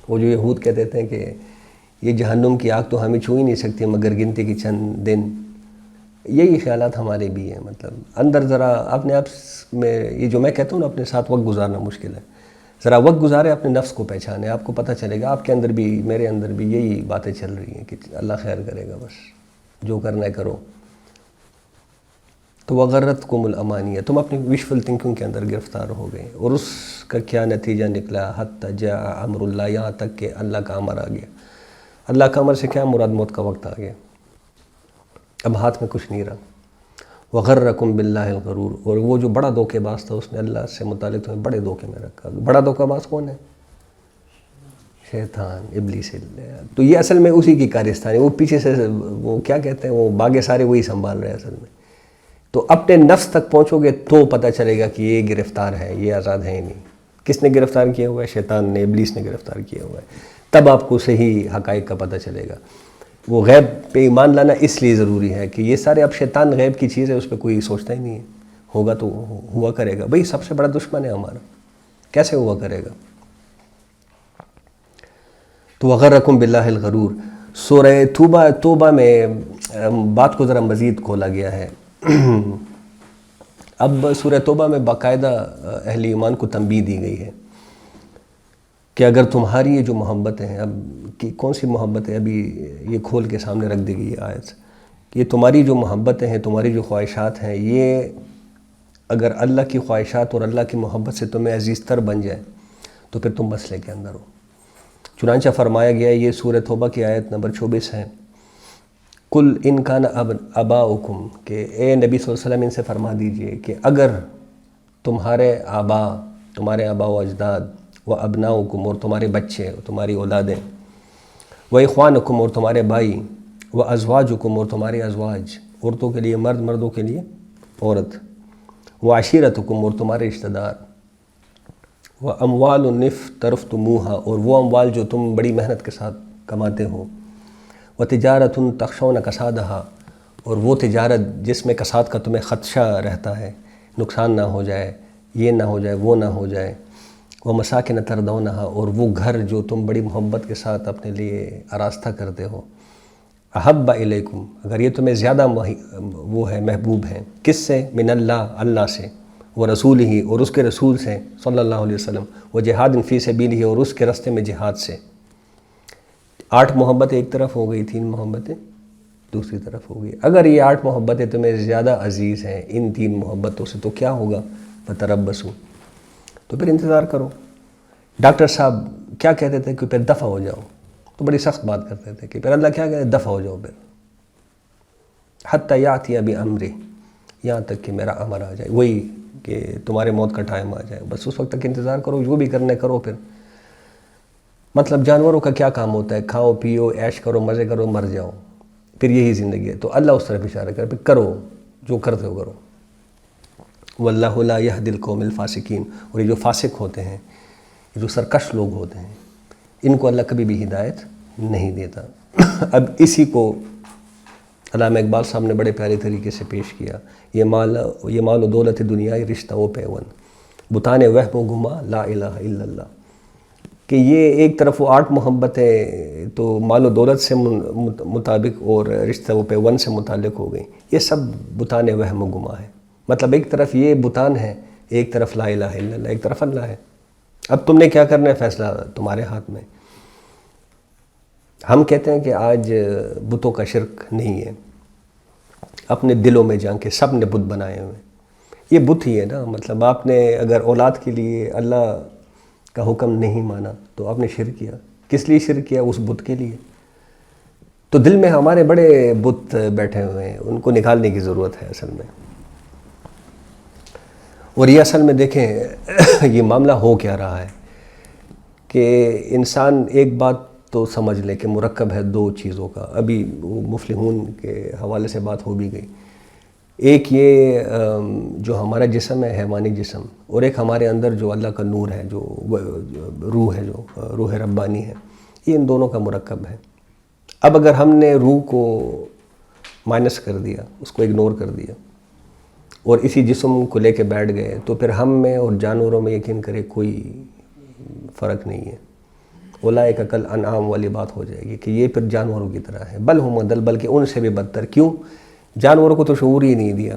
وہ جو یہود کہتے تھے کہ یہ جہنم کی آگ تو ہمیں چھو ہی نہیں سکتی مگر گنتی کی چند دن، یہی خیالات ہمارے بھی ہیں۔ مطلب اندر ذرا اپنے آپ میں، یہ جو میں کہتا ہوں نا اپنے ساتھ وقت گزارنا مشکل ہے، ذرا وقت گزارے اپنے نفس کو پہچانے، آپ کو پتہ چلے گا آپ کے اندر بھی میرے اندر بھی یہی باتیں چل رہی ہیں کہ اللہ خیر کرے گا، بس جو کرنا ہے کرو۔ تو وغرتکم الامانیہ، تم اپنی وشفل تھنکنگ کے اندر گرفتار ہو گئے، اور اس کا کیا نتیجہ نکلا؟ حتی جاء امر اللہ، یہاں تک کہ اللہ کا امر آ گیا۔ اللہ کا امر سے کیا مراد؟ موت کا وقت آ گیا، اب ہاتھ میں کچھ نہیں رہا۔ وغرکم باللہ الغرور، اور وہ جو بڑا دھوکے باز تھا اس نے اللہ سے متعلق تمہیں بڑے دھوکے میں رکھا۔ بڑا دھوکہ باز کون ہے؟ شیطان، ابلیس۔ تو یہ اصل میں اسی کی کارستانی، وہ پیچھے سے وہ کیا کہتے ہیں، وہ باغے سارے وہی سنبھال رہے ہیں اصل میں۔ تو اپنے نفس تک پہنچو گے تو پتہ چلے گا کہ یہ گرفتار ہے، یہ آزاد ہے ہی نہیں۔ کس نے گرفتار کیا ہوا ہے؟ شیطان نے، ابلیس نے گرفتار کیا ہوا ہے۔ تب آپ کو صحیح حقائق کا پتہ چلے گا۔ وہ غیب پہ ایمان لانا اس لیے ضروری ہے کہ یہ سارے، اب شیطان غیب کی چیز ہے، اس پہ کوئی سوچتا ہی نہیں ہے، ہوگا تو ہوا کرے گا۔ بھئی سب سے بڑا دشمن ہے ہمارا، کیسے ہوا کرے گا؟ تو وغرکم باللہ الغرور۔ سورہ توبہ میں بات کو ذرا مزید کھولا گیا ہے۔ اب سورہ توبہ میں باقاعدہ اہل ایمان کو تنبیہ دی گئی ہے کہ اگر تمہاری یہ جو محبتیں ہیں، اب کون سی محبت ہے، ابھی یہ کھول کے سامنے رکھ دی گئی ہے آیت، کہ یہ تمہاری جو محبتیں ہیں، تمہاری جو خواہشات ہیں، یہ اگر اللہ کی خواہشات اور اللہ کی محبت سے تمہیں عزیز تر بن جائے تو پھر تم مسئلے کے اندر ہو۔ چنانچہ فرمایا گیا ہے، یہ سورہ توبہ کی آیت نمبر 24 ہے، کل ان کان اباؤکم، کہ اے نبی صلی اللہ علیہ وسلم ان سے فرما دیجئے کہ اگر تمہارے آبا و اجداد، و ابناؤکم، اور تمہارے بچے، تمہاری اولادیں، و اخوانکم، اور تمہارے بھائی، و ازواجکم، اور تمہارے ازواج، عورتوں کے لیے مرد، مردوں کے لیے عورت، و عشیرتکم، اور تمہارے رشتہ دار، و اموال اقترفتموہا، اور وہ اموال جو تم بڑی محنت کے ساتھ کماتے ہو، و تجارت تخشون کسادہا، اور وہ تجارت جس میں کساد کا تمہیں خدشہ رہتا ہے، نقصان نہ ہو جائے، یہ نہ ہو جائے، وہ نہ ہو جائے، وہ مساکن تردونہا، اور وہ گھر جو تم بڑی محبت کے ساتھ اپنے لیے آراستہ کرتے ہو، احب الیکم، اگر یہ تمہیں زیادہ وہ ہے، محبوب ہیں، کس سے؟ من اللہ سے، وہ رسول ہی، اور اس کے رسول سے صلی اللہ علیہ وسلم، وہ جہاد فی سبیلہ، اور اس کے راستے میں جہاد سے۔ 8 محبتیں ایک طرف ہو گئی، 3 محبتیں دوسری طرف ہو گئی۔ اگر یہ 8 محبتیں تمہیں زیادہ عزیز ہیں ان 3 محبتوں سے، تو کیا ہوگا؟ فتربصوا، تو پھر انتظار کرو۔ ڈاکٹر صاحب کیا کہتے تھے کہ پھر دفع ہو جاؤ، تو بڑی سخت بات کرتے تھے کہ پھر اللہ کیا کہتے ہیں؟ دفع ہو جاؤ پھر، حتی یاتی بامرہ، یہاں تک کہ میرا امر آ جائے، وہی کہ تمہارے موت کا ٹائم آ جائے، بس اس وقت تک انتظار کرو، جو بھی کرنے کرو۔ پھر مطلب جانوروں کا کیا کام ہوتا ہے؟ کھاؤ پیو، عیش کرو، مزے کرو، مر جاؤ، پھر یہی زندگی ہے۔ تو اللہ اس طرف اشارہ کر، پھر کرو جو کرتے ہو کرو۔ واللہ لا یہدی القوم الفاسقین، اور یہ جو فاسق ہوتے ہیں، یہ جو سرکش لوگ ہوتے ہیں، ان کو اللہ کبھی بھی ہدایت نہیں دیتا۔ اب اسی کو علامہ اقبال صاحب نے بڑے پیارے طریقے سے پیش کیا، یہ مال و دولت دنیا رشتہ و پیون، بتانے وہم و گما لا الہ الا اللہ، کہ یہ ایک طرف وہ 8 محبتیں تو مال و دولت سے مطابق اور رشتہ و پیون سے متعلق ہو گئی، یہ سب بتانے وہم و گما ہے۔ مطلب ایک طرف یہ بتان ہے، ایک طرف لا الہ الا اللہ، ایک طرف اللہ ہے۔ اب تم نے کیا کرنا ہے، فیصلہ تمہارے ہاتھ میں۔ ہم کہتے ہیں کہ آج بتوں کا شرک نہیں ہے، اپنے دلوں میں جان کے سب نے بت بنائے ہوئے، یہ بت ہی ہے نا۔ مطلب آپ نے اگر اولاد کے لیے اللہ کا حکم نہیں مانا تو آپ نے شرک کیا۔ کس لیے شرک کیا؟ اس بت کے لیے۔ تو دل میں ہمارے بڑے بت بیٹھے ہوئے ہیں، ان کو نکالنے کی ضرورت ہے اصل میں۔ اور یہ اصل میں دیکھیں یہ معاملہ ہو کیا رہا ہے کہ انسان ایک بات تو سمجھ لے کہ مرکب ہے 2 چیزوں کا، ابھی وہ مفلحون کے حوالے سے بات ہو بھی گئی۔ ایک یہ جو ہمارا جسم ہے، حیوانی جسم، اور ایک ہمارے اندر جو اللہ کا نور ہے، جو روح ہے، جو روح ربانی ہے، یہ ان دونوں کا مرکب ہے۔ اب اگر ہم نے روح کو مائنس کر دیا، اس کو اگنور کر دیا، اور اسی جسم کو لے کے بیٹھ گئے، تو پھر ہم میں اور جانوروں میں یقین کرے کوئی فرق نہیں ہے۔ اولئک کالانعام والی بات ہو جائے گی کہ یہ پھر جانوروں کی طرح ہے، بل ہم اضل، بلکہ ان سے بھی بدتر۔ کیوں؟ جانوروں کو تو شعور ہی نہیں دیا،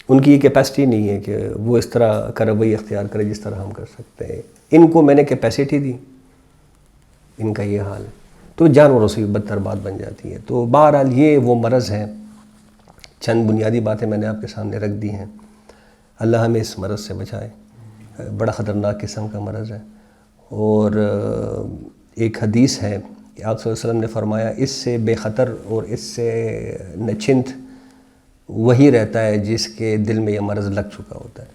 ان کی یہ کیپیسٹی نہیں ہے کہ وہ اس طرح کا رویہ اختیار کرے جس طرح ہم کر سکتے ہیں. ان کو میں نے کیپیسٹی دی، ان کا یہ حال ہے، تو جانوروں سے بھی بدتر بات بن جاتی ہے. تو بہرحال یہ وہ مرض ہے. چند بنیادی باتیں میں نے آپ کے سامنے رکھ دی ہیں. اللہ ہمیں اس مرض سے بچائے. بڑا خطرناک قسم کا مرض ہے. اور ایک حدیث ہے کہ آپ صلی اللہ علیہ وسلم نے فرمایا اس سے بے خطر اور اس سے نچنت وہی رہتا ہے جس کے دل میں یہ مرض لگ چکا ہوتا ہے.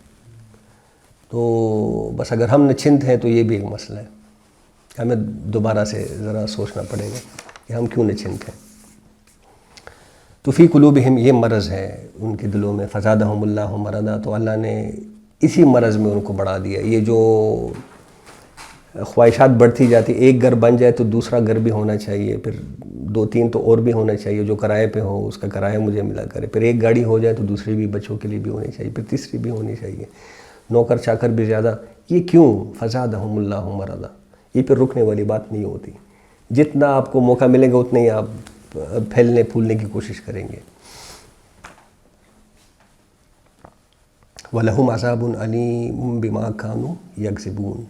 تو بس اگر ہم نچنت ہیں تو یہ بھی ایک مسئلہ ہے. ہمیں دوبارہ سے ذرا سوچنا پڑے گا کہ ہم کیوں نچنت ہیں. تو فی قلوبہم یہ مرض ہے ان کے دلوں میں، فزادہم اللہ مرضا، تو اللہ نے اسی مرض میں ان کو بڑھا دیا. یہ جو خواہشات بڑھتی جاتی، ایک گھر بن جائے تو دوسرا گھر بھی ہونا چاہیے، پھر 2-3 تو اور بھی ہونا چاہیے، جو کرائے پہ ہو اس کا کرایہ مجھے ملا کرے، پھر ایک گاڑی ہو جائے تو دوسری بھی بچوں کے لیے بھی ہونی چاہیے، پھر تیسری بھی ہونی چاہیے، نوکر چاکر بھی زیادہ. یہ کیوں؟ فزادہم اللہ مرضا. یہ پھر رکنے والی بات نہیں ہوتی. جتنا آپ کو موقع ملے گا اتنے ہی آپ پھیلنے پھولنے کی کوشش کریں گے. وَلَهُمْ عَذَابٌ عَلِيمٌ بِمَا كَانُوا يَكْذِبُونَ.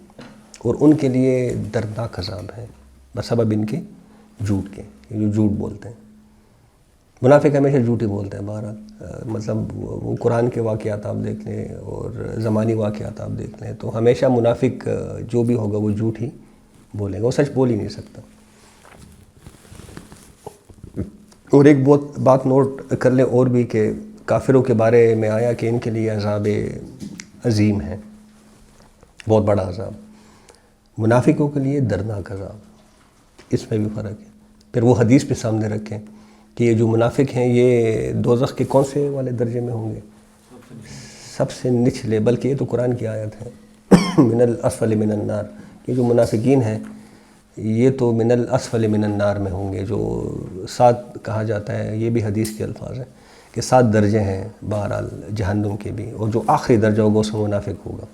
اور ان کے لیے دردناک عذاب ہے بسبب ان کے جھوٹ کے، جو جھوٹ بولتے ہیں. منافق ہمیشہ جھوٹ ہی بولتے ہیں. بہرحال مطلب وہ قرآن کے واقعات آپ دیکھ لیں اور زمانی واقعات آپ دیکھ لیں تو ہمیشہ منافق جو بھی ہوگا وہ جھوٹ ہی بولے گا، وہ سچ بول ہی نہیں سکتا. اور ایک بات نوٹ کر لیں اور بھی کہ کافروں کے بارے میں آیا کہ ان کے لیے عذاب عظیم ہے، بہت بڑا عذاب. منافقوں کے لیے دردناک عذاب. اس میں بھی فرق ہے. پھر وہ حدیث بھی سامنے رکھیں کہ یہ جو منافق ہیں یہ دوزخ کے کون سے والے درجے میں ہوں گے؟ سب سے نچلے. بلکہ یہ تو قرآن کی آیت ہے من الاسفل من النار. یہ جو منافقین ہیں یہ تو من الاسفل من النار میں ہوں گے. جو 7 کہا جاتا ہے، یہ بھی حدیث کے الفاظ ہیں کہ 7 درجے ہیں بہرحال جہنم کے بھی، اور جو آخری درجہ ہوگا اس میں منافق ہوگا.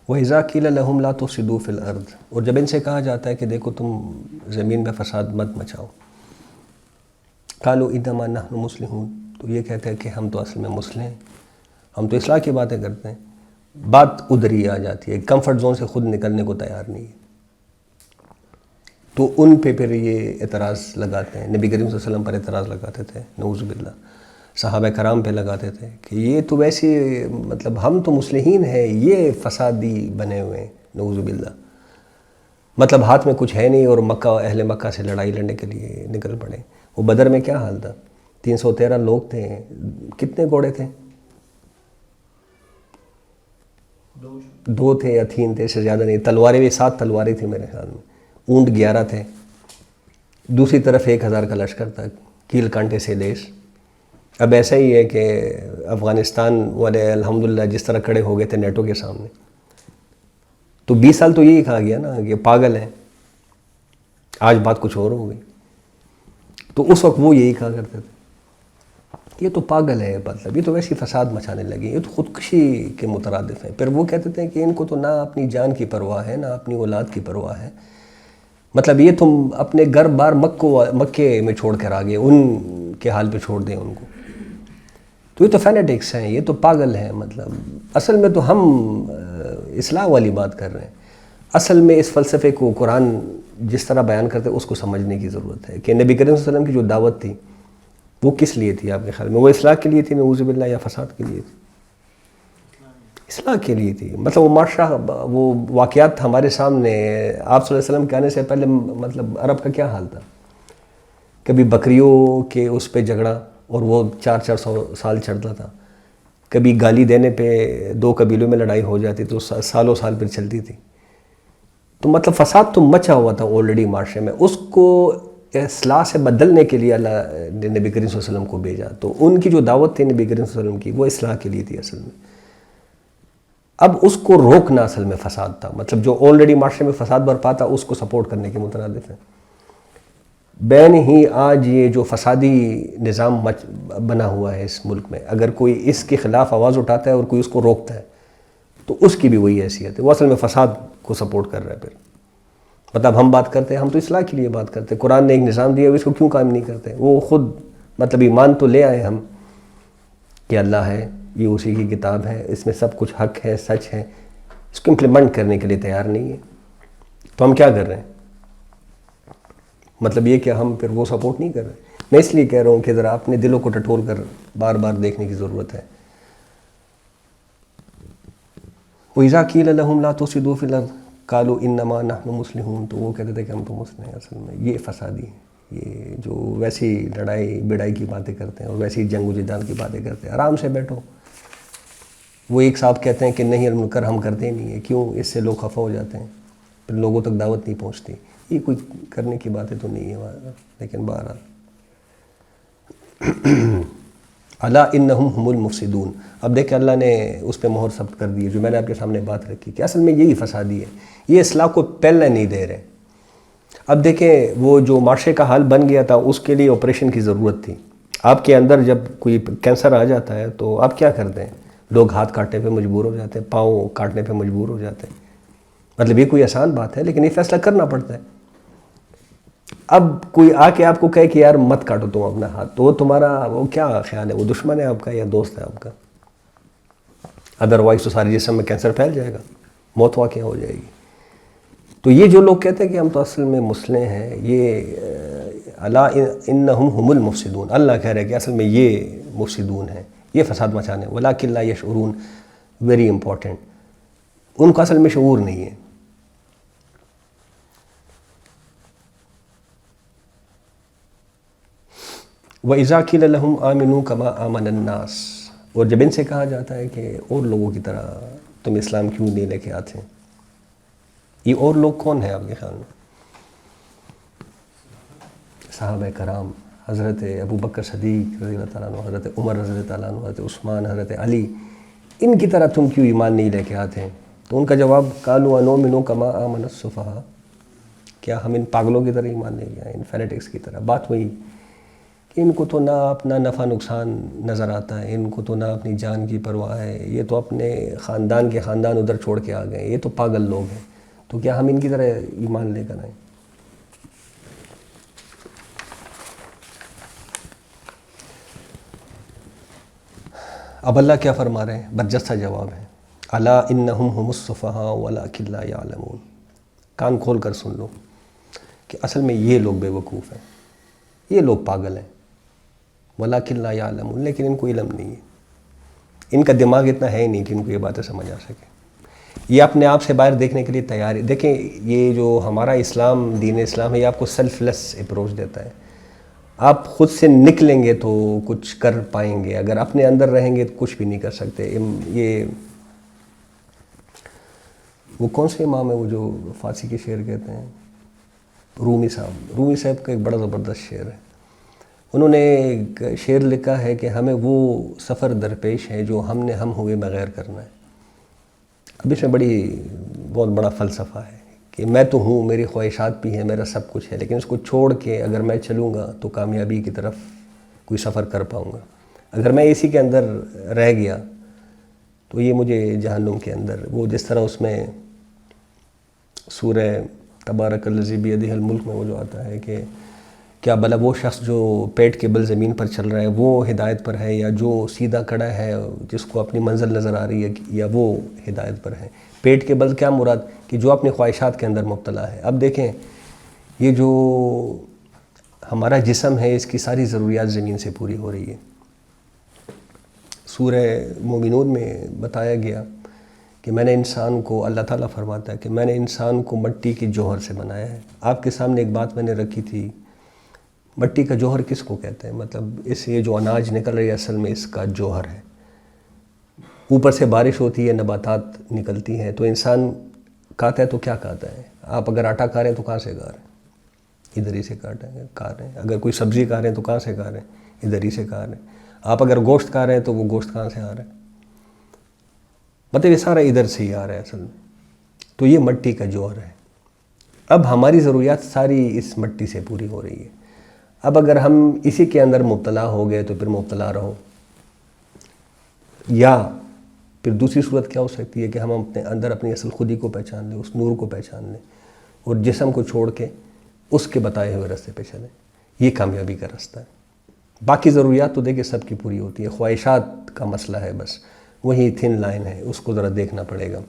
وَإِذَا قِيلَ لَهُمْ لَا تُفْسِدُوا فِي الْأَرْضِ. اور جب ان سے کہا جاتا ہے کہ دیکھو تم زمین میں فساد مت مچاؤ. قَالُوا إِنَّمَا نَحْنُ مُصْلِحُونَ. تو یہ کہتے ہیں کہ ہم تو اصل میں مصلح ہیں، ہم تو اصلاح کی باتیں کرتے ہیں. بات ادھر ہی آ جاتی ہے، کمفرٹ زون سے خود نکلنے کو تیار نہیں ہے. تو ان پہ پھر یہ اعتراض لگاتے ہیں. نبی کریم صلی اللہ علیہ وسلم پر اعتراض لگاتے تھے، نعوذ باللہ. صحابہ کرام پہ لگاتے تھے کہ یہ تو ویسے مطلب ہم تو مصلحین ہیں، یہ فسادی بنے ہوئے ہیں، نعوذ باللہ. مطلب ہاتھ میں کچھ ہے نہیں اور اہل مکہ سے لڑائی لڑنے کے لیے نکل پڑے. وہ بدر میں کیا حال تھا؟ 313 لوگ تھے. کتنے گھوڑے تھے؟ 2 تھے یا 3 تھے، اس سے زیادہ نہیں. تلواریں بھی 7 تلواریں تھیں میرے خیال میں. اونٹ 11 تھے. دوسری طرف 1000 کا لشکر تھا، کیل کانٹے سے لیس. اب ایسا ہی ہے کہ افغانستان والے الحمدللہ جس طرح کھڑے ہو گئے تھے نیٹو کے سامنے، تو 20 سال تو یہی کہا گیا نا کہ پاگل ہیں. آج بات کچھ اور ہو گئی. تو اس وقت وہ یہی کہا کرتے تھے یہ تو پاگل ہے، مطلب یہ تو ویسی فساد مچانے لگے، یہ تو خودکشی کے مترادف ہیں. پھر وہ کہتے تھے کہ ان کو تو نہ اپنی جان کی پرواہ ہے نہ اپنی اولاد کی پرواہ ہے. مطلب یہ تم اپنے گھر بار مکے میں چھوڑ کر آگے ان کے حال پہ چھوڑ دیں ان کو. تو یہ تو فینیٹکس ہیں، یہ تو پاگل ہیں. مطلب اصل میں تو ہم اصلاح والی بات کر رہے ہیں. اصل میں اس فلسفے کو قرآن جس طرح بیان کرتے اس کو سمجھنے کی ضرورت ہے کہ نبی کریم صلی اللہ علیہ وسلم کی جو دعوت تھی وہ کس لیے تھی آپ کے خیال میں؟ وہ اصلاح کے لیے تھی نعوذ باللہ، یا فساد کے لیے تھی؟ اصلاح کے لیے تھی. مطلب وہ معاشرہ، وہ واقعات ہمارے سامنے. آپ صلی اللہ علیہ وسلم کے آنے سے پہلے مطلب عرب کا کیا حال تھا؟ کبھی بکریوں کے اس پہ جھگڑا اور وہ 400 سال چلتا تھا. کبھی گالی دینے پہ 2 قبیلوں میں لڑائی ہو جاتی تو سالوں سال پھر چلتی تھی. تو مطلب فساد تو مچا ہوا تھا آلریڈی معاشرے میں. اس کو اصلاح سے بدلنے کے لیے اللہ نے نبی کریم صلی اللہ علیہ وسلم کو بھیجا. تو ان کی جو دعوت تھی نبی کریم صلی اللہ علیہ وسلم کی وہ اصلاح کے لیے تھی اصل میں. اب اس کو روکنا اصل میں فساد تھا. مطلب جو آلریڈی معاشرے میں فساد برپا تھا اس کو سپورٹ کرنے کے مترادف ہے. بین ہی آج یہ جو فسادی نظام بنا ہوا ہے اس ملک میں، اگر کوئی اس کے خلاف آواز اٹھاتا ہے اور کوئی اس کو روکتا ہے تو اس کی بھی وہی حیثیت ہے. وہ اصل میں فساد کو سپورٹ کر رہا ہے پھر؟ مطلب ہم بات کرتے ہیں، ہم تو اصلاح کے لیے بات کرتے ہیں، قرآن نے ایک نظام دیا ہے، اس کو کیوں کام نہیں کرتے؟ وہ خود مطلب ایمان تو لے آئے ہم کہ اللہ ہے، یہ اسی کی کتاب ہے، اس میں سب کچھ حق ہے، سچ ہے، اس کو امپلیمنٹ کرنے کے لیے تیار نہیں ہے، تو ہم کیا کر رہے ہیں؟ مطلب یہ کہ ہم پھر وہ سپورٹ نہیں کر رہے. میں اس لیے کہہ رہا ہوں کہ ذرا اپنے دلوں کو ٹٹول کر بار بار دیکھنے کی ضرورت ہے. وَإِذَا قِيلَ لَهُمْ لَا تُفْسِدُوا فِي الْأَرْضِ قَالُوا إِنَّمَا نَحْنُ مُصْلِحُونَ، تو وہ کہتے تھے کہ ہم تو مسلم ہیں، اصل میں یہ فسادی ہیں، یہ جو ویسی لڑائی بڑائی کی باتیں کرتے ہیں اور ویسی جنگ و جدال کی باتیں کرتے ہیں، آرام سے بیٹھو. وہ ایک صاحب کہتے ہیں کہ نہیں المنکر ہم کرتے نہیں ہیں، کیوں؟ اس سے لوگ خفا ہو جاتے ہیں، پھر لوگوں تک دعوت نہیں پہنچتی. یہ کوئی کرنے کی باتیں تو نہیں ہے، لیکن بہرحال الا انہم ہم المفسدون. اب دیکھیں اللہ نے اس پہ مہر ثبت کر دی ہے، جو میں نے آپ کے سامنے بات رکھی کہ اصل میں یہی فسادی ہے، یہ اصلاح کو پہلے نہیں دے رہے. اب دیکھیں وہ جو معاشرے کا حال بن گیا تھا، اس کے لیے آپریشن کی ضرورت تھی. آپ کے اندر جب کوئی کینسر آ جاتا ہے تو آپ کیا کرتے ہیں؟ لوگ ہاتھ کاٹنے پہ مجبور ہو جاتے ہیں، پاؤں کاٹنے پہ مجبور ہو جاتے ہیں. مطلب یہ کوئی آسان بات ہے، لیکن یہ فیصلہ کرنا پڑتا ہے. اب کوئی آ کے آپ کو کہے کہ یار مت کاٹو تم اپنا ہاتھ، تو وہ تمہارا وہ کیا خیال ہے؟ وہ دشمن ہے آپ کا یا دوست ہے آپ کا؟ ادروائز تو سارے جسم میں کینسر پھیل جائے گا، موت واقع ہو جائے گی. تو یہ جو لوگ کہتے ہیں کہ ہم تو اصل میں مسلم ہیں، یہ الا انہم ہم المفسدون، اللہ کہہ رہے ہیں کہ اصل میں یہ مفسدون ہیں، یہ فساد مچانے. ولکن لا یشعرون، ویری امپورٹنٹ، ان کو اصل میں شعور نہیں ہے. وَإِذَا قِيلَ لَهُمْ آمِنُوا كَمَا آمَنَ النَّاسِ، اور جب ان سے کہا جاتا ہے کہ اور لوگوں کی طرح تم اسلام کیوں نہیں لے کے آتے ہیں. یہ اور لوگ کون ہیں آپ کے خیال میں؟ صحابہ کرام، حضرت ابو بکر صدیق رضی اللہ تعالیٰ عنہ، حضرت عمر رضی اللہ تعالیٰ عنہ، حضرت عثمان، حضرت علی، ان کی طرح تم کیوں ایمان نہیں لے کے آتے ہیں؟ تو ان کا جواب قالوا انؤمن کما آمن السفہاء، کیا ہم ان پاگلوں کی طرح ایمان لے کے آئے، ان فینیٹکس کی طرح؟ بات وہی کہ ان کو تو نہ اپنا نفع نقصان نظر آتا ہے، ان کو تو نہ اپنی جان کی پرواہ ہے، یہ تو اپنے خاندان کے خاندان ادھر چھوڑ کے آ گئے، یہ تو پاگل لوگ ہیں، تو کیا ہم ان کی طرح ایمان لے کر آئیں؟ اب اللہ کیا فرما رہے ہیں؟ برجستہ جواب ہے، الا انہم ہم السفہاء ولکن لا یعلمون. کان کھول کر سن لو کہ اصل میں یہ لوگ بے وقوف ہیں، یہ لوگ پاگل ہیں. ولکن لا یعلمون، لیکن ان کو علم نہیں ہے، ان کا دماغ اتنا ہے ہی نہیں کہ ان کو یہ باتیں سمجھ آ سکے. یہ اپنے آپ سے باہر دیکھنے کے لیے تیار ہے. دیکھیں یہ جو ہمارا اسلام، دین اسلام ہے، یہ آپ کو سیلف لیس اپروچ دیتا ہے. آپ خود سے نکلیں گے تو کچھ کر پائیں گے، اگر اپنے اندر رہیں گے تو کچھ بھی نہیں کر سکتے. یہ وہ کون سے امام ہے وہ جو فارسی کے شعر کہتے ہیں؟ رومی صاحب کا ایک بڑا زبردست شعر ہے. انہوں نے ایک شعر لکھا ہے کہ ہمیں وہ سفر درپیش ہے جو ہم نے ہم ہوئے بغیر کرنا ہے. اب اس میں بہت بڑا فلسفہ ہے کہ میں تو ہوں، میری خواہشات بھی ہیں، میرا سب کچھ ہے، لیکن اس کو چھوڑ کے اگر میں چلوں گا تو کامیابی کی طرف کوئی سفر کر پاؤں گا. اگر میں اسی کے اندر رہ گیا تو یہ مجھے جہنم کے اندر، وہ جس طرح اس میں سورہ تبارک الذی بیدہ الملک میں وہ جو آتا ہے کہ کیا بھلا وہ شخص جو پیٹ کے بل زمین پر چل رہا ہے وہ ہدایت پر ہے، یا جو سیدھا کھڑا ہے جس کو اپنی منزل نظر آ رہی ہے، یا وہ ہدایت پر ہے. پیٹ کے بل کیا مراد؟ کہ جو اپنی خواہشات کے اندر مبتلا ہے. اب دیکھیں یہ جو ہمارا جسم ہے، اس کی ساری ضروریات زمین سے پوری ہو رہی ہے. سورہ مومنون میں بتایا گیا کہ میں نے انسان کو، اللہ تعالیٰ فرماتا ہے کہ میں نے انسان کو مٹی کی جوہر سے بنایا ہے. آپ کے سامنے ایک بات میں نے رکھی تھی، مٹی کا جوہر کس کو کہتے ہیں؟ مطلب اس یہ جو اناج نکل رہی ہے اصل میں اس کا جوہر ہے. اوپر سے بارش ہوتی ہے، نباتات نکلتی ہیں، تو انسان کھاتا ہے تو کیا کھاتا ہے؟ آپ اگر آٹا کھا رہے ہیں تو کہاں سے کھا رہے ہیں؟ ادھر ہی سے کھا رہے ہیں. اگر کوئی سبزی کھا رہے ہیں تو کہاں سے کھا رہے ہیں؟ ادھر ہی سے کھا رہے ہیں. آپ اگر گوشت کھا رہے ہیں تو وہ گوشت کہاں سے آ رہا ہے؟ مطلب یہ سارا ادھر سے ہی آ رہا ہے اصل میں. تو یہ مٹی کا جوہر ہے. اب ہماری ضروریات ساری اس مٹی سے پوری ہو رہی ہے. اب اگر ہم اسی کے اندر مبتلا ہو گئے تو پھر مبتلا رہو، یا پھر دوسری صورت کیا ہو سکتی ہے کہ ہم اپنے اندر اپنی اصل خودی کو پہچان لیں، اس نور کو پہچان لیں اور جسم کو چھوڑ کے اس کے بتائے ہوئے راستے پہ چلیں. یہ کامیابی کا راستہ ہے. باقی ضروریات تو دیکھیں سب کی پوری ہوتی ہے، خواہشات کا مسئلہ ہے بس، وہی تھن لائن ہے، اس کو ذرا دیکھنا پڑے گا.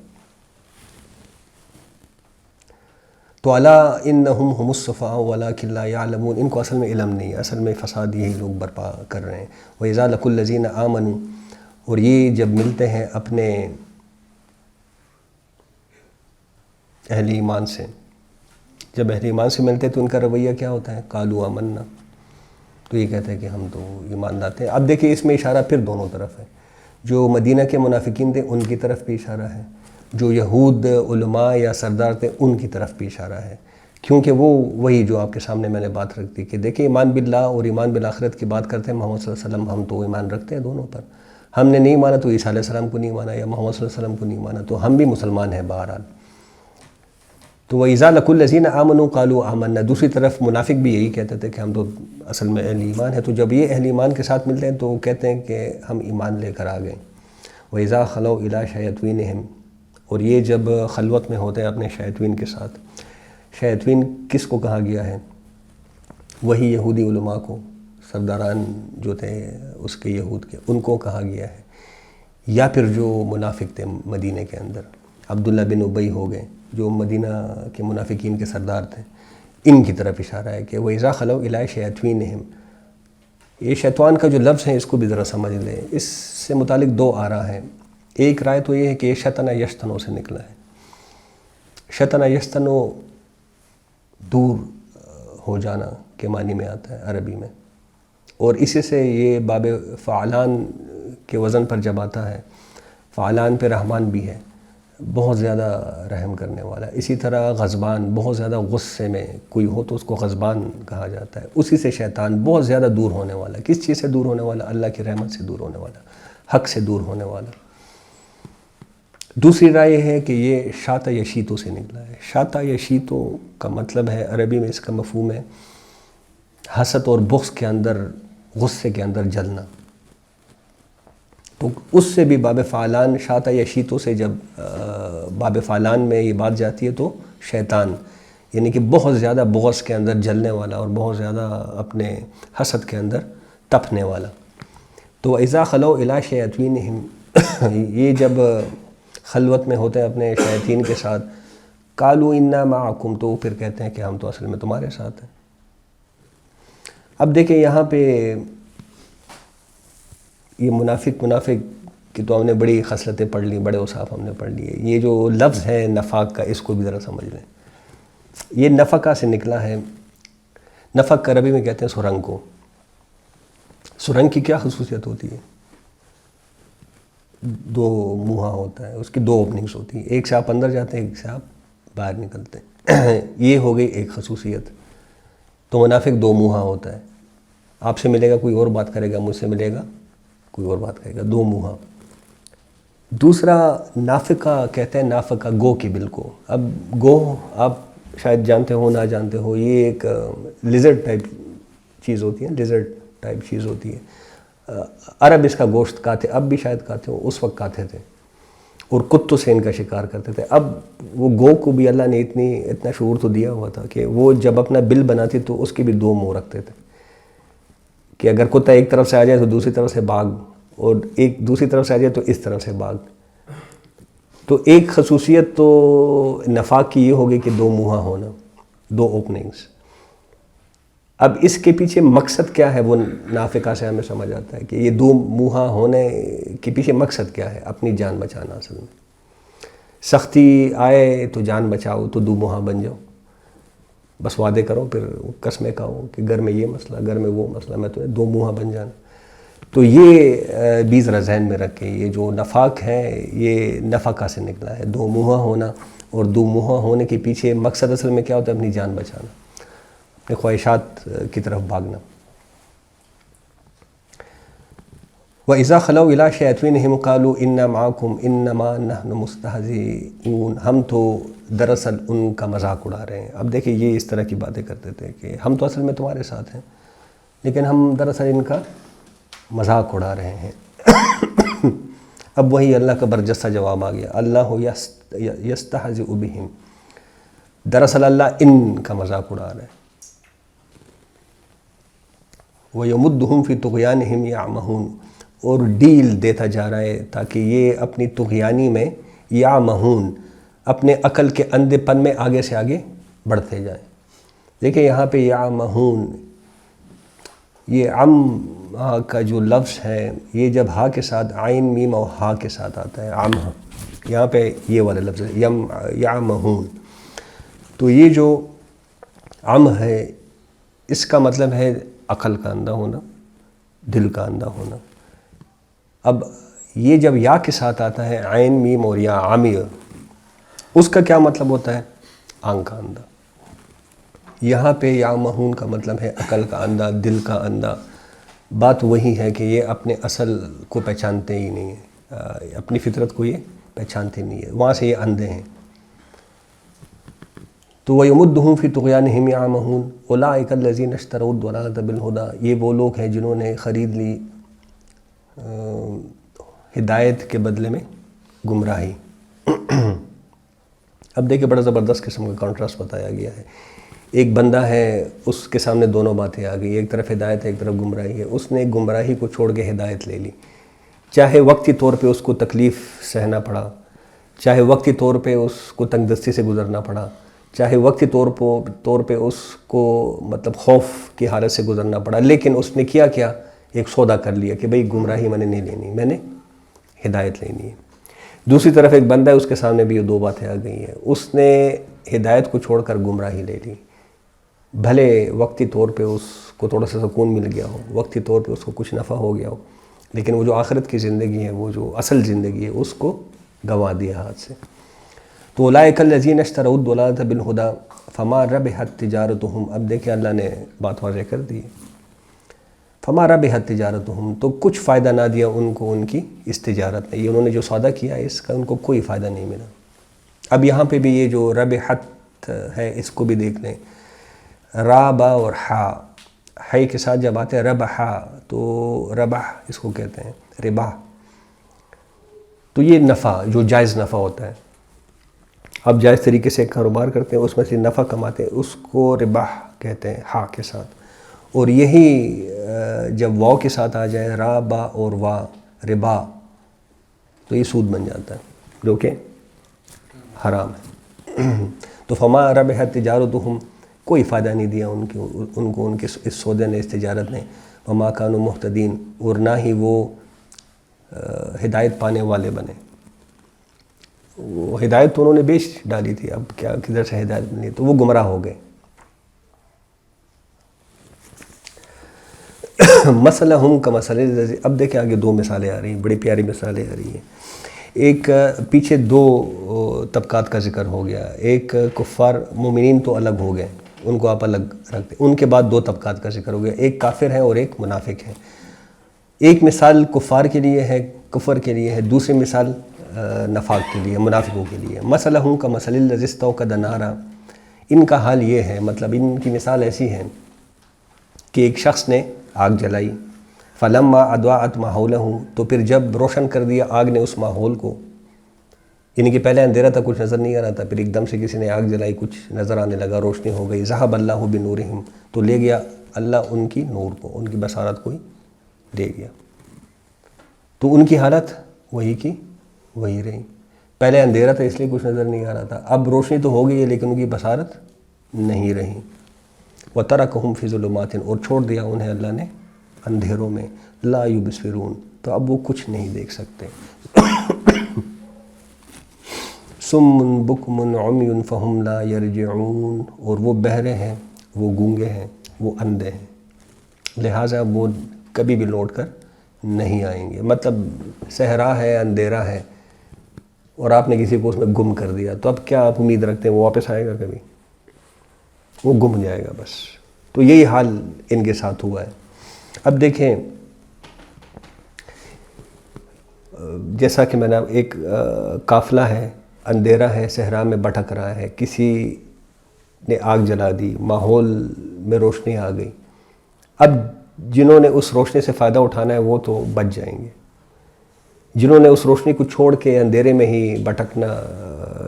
تو الا انہم هم الصفاء ولکن لا یعلمون، ان کو اصل میں علم نہیں ہے، اصل میں فساد یہی لوگ برپا کر رہے ہیں. وَإِذَا لَقُوا الَّذِينَ آمَنُوا، اور یہ جب ملتے ہیں اپنے اہل ایمان سے، جب اہل ایمان سے ملتے ہیں تو ان کا رویہ کیا ہوتا ہے؟ قالوا آمنا، تو یہ کہتے ہیں کہ ہم تو ایمان لاتے ہیں. اب دیکھیں اس میں اشارہ پھر دونوں طرف ہے. جو مدینہ کے منافقین تھے ان کی طرف بھی اشارہ ہے، جو یہود علماء یا سردار تھے ان کی طرف بھی اشارہ ہے، کیونکہ وہ وہی جو آپ کے سامنے میں نے بات رکھ دی کہ دیکھیں ایمان باللہ اور ایمان بالآخرت کی بات کرتے ہیں محمد صلی اللہ علیہ وسلم، ہم تو ایمان رکھتے ہیں دونوں پر. ہم نے نہیں مانا تو عیسیٰ علیہ السلام کو نہیں مانا یا محمد صلی اللہ علیہ وسلم کو نہیں مانا، تو ہم بھی مسلمان ہیں بہرحال. تو وَإِذَا لَقُوا الَّذِينَ آمَنُوا قَالُوا آمَنَّا، دوسری طرف منافق بھی یہی کہتے تھے کہ ہم تو اصل میں اہل ایمان ہیں. تو جب یہ اہل ایمان کے ساتھ ملتے ہیں تو وہ کہتے ہیں کہ ہم ایمان لے کر آ گئے. وَإِذَا خَلَوْا إِلَىٰ شَيَاطِينِهِمْ، اور یہ جب خلوت میں ہوتے ہیں اپنے شیاطین کے ساتھ. شیاطین کس کو کہا گیا ہے؟ وہی یہودی علماء کو، سرداران جو تھے اس کے یہود کے، ان کو کہا گیا ہے. یا پھر جو منافق تھے مدینہ کے اندر، عبداللہ بن ابی ہو گئے جو مدینہ کے منافقین کے سردار تھے، ان کی طرف اشارہ ہے کہ وَإِذَا خَلَوْا إِلَىٰ شَيَاطِينِهِمْ. یہ شیطان کا جو لفظ ہے اس کو بھی ذرا سمجھ لیں. اس سے متعلق دو آراء ہیں. ایک رائے تو یہ ہے کہ یہ شطن یشتنو سے نکلا ہے. شطن یشتنو دور ہو جانا کے معنی میں آتا ہے عربی میں، اور اسی سے یہ باب فعلان کے وزن پر جب آتا ہے، فعلان پہ رحمان بھی ہے، بہت زیادہ رحم کرنے والا. اسی طرح غضبان، بہت زیادہ غصے میں کوئی ہو تو اس کو غضبان کہا جاتا ہے. اسی سے شیطان بہت زیادہ دور ہونے والا. کس چیز سے دور ہونے والا؟ اللہ کی رحمت سے دور ہونے والا، حق سے دور ہونے والا. دوسری رائے ہے کہ یہ شاطا یشیتو سے نکلا ہے. شاطا یشیتو کا مطلب ہے عربی میں، اس کا مفہوم ہے حسد اور بغض کے اندر، غصے کے اندر جلنا. تو اس سے بھی باب فعلان، شاطا یشیتو سے جب باب فعلان میں یہ بات جاتی ہے تو شیطان، یعنی کہ بہت زیادہ بغض کے اندر جلنے والا اور بہت زیادہ اپنے حسد کے اندر تپنے والا. تو اذا خلو الی شیاطینہم، یہ جب خلوت میں ہوتے ہیں اپنے شیاطین کے ساتھ، قالوا انا معکم، تو پھر کہتے ہیں کہ ہم تو اصل میں تمہارے ساتھ ہیں. اب دیکھیں یہاں پہ یہ منافق کی تو ہم نے بڑی خصلتیں پڑھ لی، بڑے اوصاف ہم نے پڑھ لیے. یہ جو لفظ ہے نفاق کا، اس کو بھی ذرا سمجھ لیں. یہ نفقہ سے نکلا ہے. نفق عربی میں کہتے ہیں سرنگ کو. سرنگ کی کیا خصوصیت ہوتی ہے؟ دو منہا ہوتا ہے، اس کی دو اوپننگز ہوتی ہیں، ایک سے آپ اندر جاتے ہیں، ایک سے آپ باہر نکلتے ہیں. یہ ہو گئی ایک خصوصیت. تو منافق دو منہا ہوتا ہے. آپ سے ملے گا کوئی اور بات کرے گا، مجھ سے ملے گا کوئی اور بات کرے گا، دو منہا. دوسرا نافقہ کہتے ہیں، نافقہ گو کی بل کو. اب گو آپ شاید جانتے ہو نہ جانتے ہو، یہ ایک لیزرڈ ٹائپ چیز ہوتی ہے، لیزرڈ ٹائپ چیز ہوتی ہے. عرب اس کا گوشت کھاتے، اب بھی شاید کھاتے ہو، اس وقت کھاتے تھے اور کتوں سے ان کا شکار کرتے تھے. اب وہ گو کو بھی اللہ نے اتنا شعور تو دیا ہوا تھا کہ وہ جب اپنا بل بناتی تو اس کے بھی دو منہ رکھتے تھے، کہ اگر کتا ایک طرف سے آ جائے تو دوسری طرف سے بھاگ، اور ایک دوسری طرف سے آ جائے تو اس طرف سے بھاگ. تو ایک خصوصیت تو نفاق کی یہ ہوگی کہ دو منہا ہونا، دو اوپننگز. اب اس کے پیچھے مقصد کیا ہے وہ نافقہ سے ہمیں سمجھ آتا ہے کہ یہ دو منہا ہونے کے پیچھے مقصد کیا ہے؟ اپنی جان بچانا. اصل میں سختی آئے تو جان بچاؤ تو دو منہا بن جاؤ، بس وعدے کرو، پھر قسمیں کھاؤ کہ گھر میں یہ مسئلہ، گھر میں وہ مسئلہ، میں تمہیں دو منہا بن جانا. تو یہ بھی ذرا ذہن میں رکھیں، یہ جو نفاق ہے یہ نفقہ سے نکلا ہے، دو منہا ہونا. اور دو منہا ہونے کے پیچھے مقصد اصل میں کیا ہوتا ہے؟ اپنی جان بچانا، اپنے خواہشات کی طرف بھاگنا. وَإِذَا خَلَوْا إِلَىٰ شَيَاطِينِهِمْ قَالُوا إِنَّا مَعَكُمْ إِنَّمَا نَحْنُ مُسْتَهْزِئُونَ، ہم تو دراصل ان کا مذاق اڑا رہے ہیں. اب دیکھیں یہ اس طرح کی باتیں کرتے تھے کہ ہم تو اصل میں تمہارے ساتھ ہیں، لیکن ہم دراصل ان کا مذاق اڑا رہے ہیں. اب وہی اللہ کا برجستہ جواب آ گیا، اللہ یستہزئ بہم، دراصل اللہ ان کا مذاق اڑا رہا ہے۔ وَيَمُدُّهُمْ فِي طُغْيَانِهِمْ يَعْمَهُونَ، اور ڈیل دیتا جا رہا ہے تاکہ یہ اپنی طغیانی میں یعمہون، اپنے عقل کے اندھے پن میں آگے سے آگے بڑھتے جائیں۔ دیکھیں یہاں پہ یعمہون، یہ عم کا جو لفظ ہے یہ جب ہا کے ساتھ، عین میم اور ہا کے ساتھ آتا ہے عم، یہاں پہ یہ والا لفظ ہے یعمہون، تو یہ جو عم ہے اس کا مطلب ہے عقل کا اندھا ہونا، دل کا اندھا ہونا۔ اب یہ جب یا کے ساتھ آتا ہے عین میم اور یا عامی، اس کا کیا مطلب ہوتا ہے؟ آنکھ کا اندھا۔ یہاں پہ یعمہون کا مطلب ہے عقل کا اندھا، دل کا اندھا۔ بات وہی ہے کہ یہ اپنے اصل کو پہچانتے ہی نہیں ہیں، اپنی فطرت کو یہ پہچانتے نہیں ہیں، وہاں سے یہ اندھے ہیں۔ تو وَيَمُدُّهُمْ فِي طُغْيَانِهِمْ يَعْمَهُونَ أُولَٰئِكَ الَّذِينَ اشْتَرَوُا الضَّلَالَةَ بِالْهُدَىٰ، یہ وہ لوگ ہیں جنہوں نے خرید لی ہدایت کے بدلے میں گمراہی۔ اب دیکھیں بڑا زبردست قسم کا کانٹراسٹ بتایا گیا ہے۔ ایک بندہ ہے، اس کے سامنے دونوں باتیں آ گئی، ایک طرف ہدایت ہے ایک طرف گمراہی ہے، اس نے گمراہی کو چھوڑ کے ہدایت لے لی، چاہے وقتی طور پہ اس کو تکلیف سہنا پڑا، چاہے وقتی طور پہ اس کو تنگ دستی سے گزرنا پڑا، چاہے وقتی طور پہ اس کو مطلب خوف کی حالت سے گزرنا پڑا، لیکن اس نے کیا ایک سودا کر لیا کہ بھئی گمراہی میں نے نہیں لینی، میں نے ہدایت لینی ہے۔ دوسری طرف ایک بندہ ہے، اس کے سامنے بھی یہ دو باتیں آ گئی ہیں، اس نے ہدایت کو چھوڑ کر گمراہی لے لی، بھلے وقتی طور پہ اس کو تھوڑا سا سکون مل گیا ہو، وقتی طور پہ اس کو کچھ نفع ہو گیا ہو، لیکن وہ جو آخرت کی زندگی ہے، وہ جو اصل زندگی ہے، اس کو گنوا دیا ہاتھ سے۔ تو اولئک الذین اشتروا الضلالۃ بالہدیٰ فما ربحت تجارتہم، اب دیکھیں اللہ نے بات واضح کر دی، فما ربحت تجارتہم، تو کچھ فائدہ نہ دیا ان کو ان کی اس تجارت نے، یہ انہوں نے جو سودا کیا ہے اس کا ان کو کوئی فائدہ نہیں ملا۔ اب یہاں پہ بھی یہ جو ربحت ہے اس کو بھی دیکھ لیں، را با اور ہا کے ساتھ جب آتے ہیں ربحا، تو ربح اس کو کہتے ہیں ربا، تو یہ نفع جو جائز نفع ہوتا ہے، آپ جائز طریقے سے کاروبار کرتے ہیں، اس میں سے نفع کماتے ہیں، اس کو ربح کہتے ہیں ہا کے ساتھ۔ اور یہی جب واو کے ساتھ آ جائے را با اور وا ربا، تو یہ سود بن جاتا ہے جو کہ حرام ہے۔ تو فما ربحت تجارتہم، کوئی فائدہ نہیں دیا ان کو ان کے اس سودے نے، اس تجارت نے، وما کانوا مہتدین، اور نہ ہی وہ ہدایت پانے والے بنے۔ وہ ہدایت تو انہوں نے بیچ ڈالی تھی، اب کیا کدھر سے ہدایت ملی، تو وہ گمراہ ہو گئے۔ مثلہم کمثل الذی، اب دیکھیں آگے دو مثالیں آ رہی ہیں، بڑی پیاری مثالیں آ رہی ہیں۔ ایک پیچھے دو طبقات کا ذکر ہو گیا، ایک کفار، مومنین تو الگ ہو گئے، ان کو آپ الگ رکھتے، ان کے بعد دو طبقات کا ذکر ہو گیا، ایک کافر ہے اور ایک منافق ہے۔ ایک مثال کفار کے لیے ہے، کفر کے لیے ہے، دوسری مثال نفاق کے لیے، منافقوں کے لیے۔ مثلہم کمثل الذی استوقد نارا، ان کا حال یہ ہے، مطلب ان کی مثال ایسی ہے کہ ایک شخص نے آگ جلائی، فلما اضاءت ما حولہ، تو پھر جب روشن کر دیا آگ نے اس ماحول کو، یعنی کہ پہلے اندھیرا تھا، کچھ نظر نہیں آ رہا تھا، پھر ایک دم سے کسی نے آگ جلائی، کچھ نظر آنے لگا، روشنی ہو گئی، ذہب اللہ بنورہم، تو لے گیا اللہ ان کی نور کو، ان کی بصارت کو ہی لے گیا۔ تو ان کی حالت وہی کی وہی رہی، پہلے اندھیرا تھا اس لیے کچھ نظر نہیں آ رہا تھا، اب روشنی تو ہو گئی ہے لیکن ان کی بصارت نہیں رہی۔ وَتَرَكَهُمْ فِي ظُلُمَاتٍ، اور چھوڑ دیا انہیں اللہ نے اندھیروں میں، لا یبصرون، تو اب وہ کچھ نہیں دیکھ سکتے۔ صم بکم عمی فہم لا یرجعون، اور وہ بہرے ہیں، وہ گونگے ہیں، وہ اندھے ہیں، لہٰذا وہ کبھی بھی لوٹ کر نہیں آئیں گے۔ مطلب صحرا ہے، اندھیرا ہے، اور آپ نے کسی کو اس میں گم کر دیا، تو اب کیا آپ امید رکھتے ہیں وہ واپس آئے گا؟ کبھی وہ گم جائے گا بس۔ تو یہی حال ان کے ساتھ ہوا ہے۔ اب دیکھیں، جیسا کہ میں نے ایک قافلہ ہے، اندھیرا ہے، صحرا میں بھٹک رہا ہے، کسی نے آگ جلا دی، ماحول میں روشنی آ گئی، اب جنہوں نے اس روشنی سے فائدہ اٹھانا ہے وہ تو بچ جائیں گے، جنہوں نے اس روشنی کو چھوڑ کے اندھیرے میں ہی بھٹکنا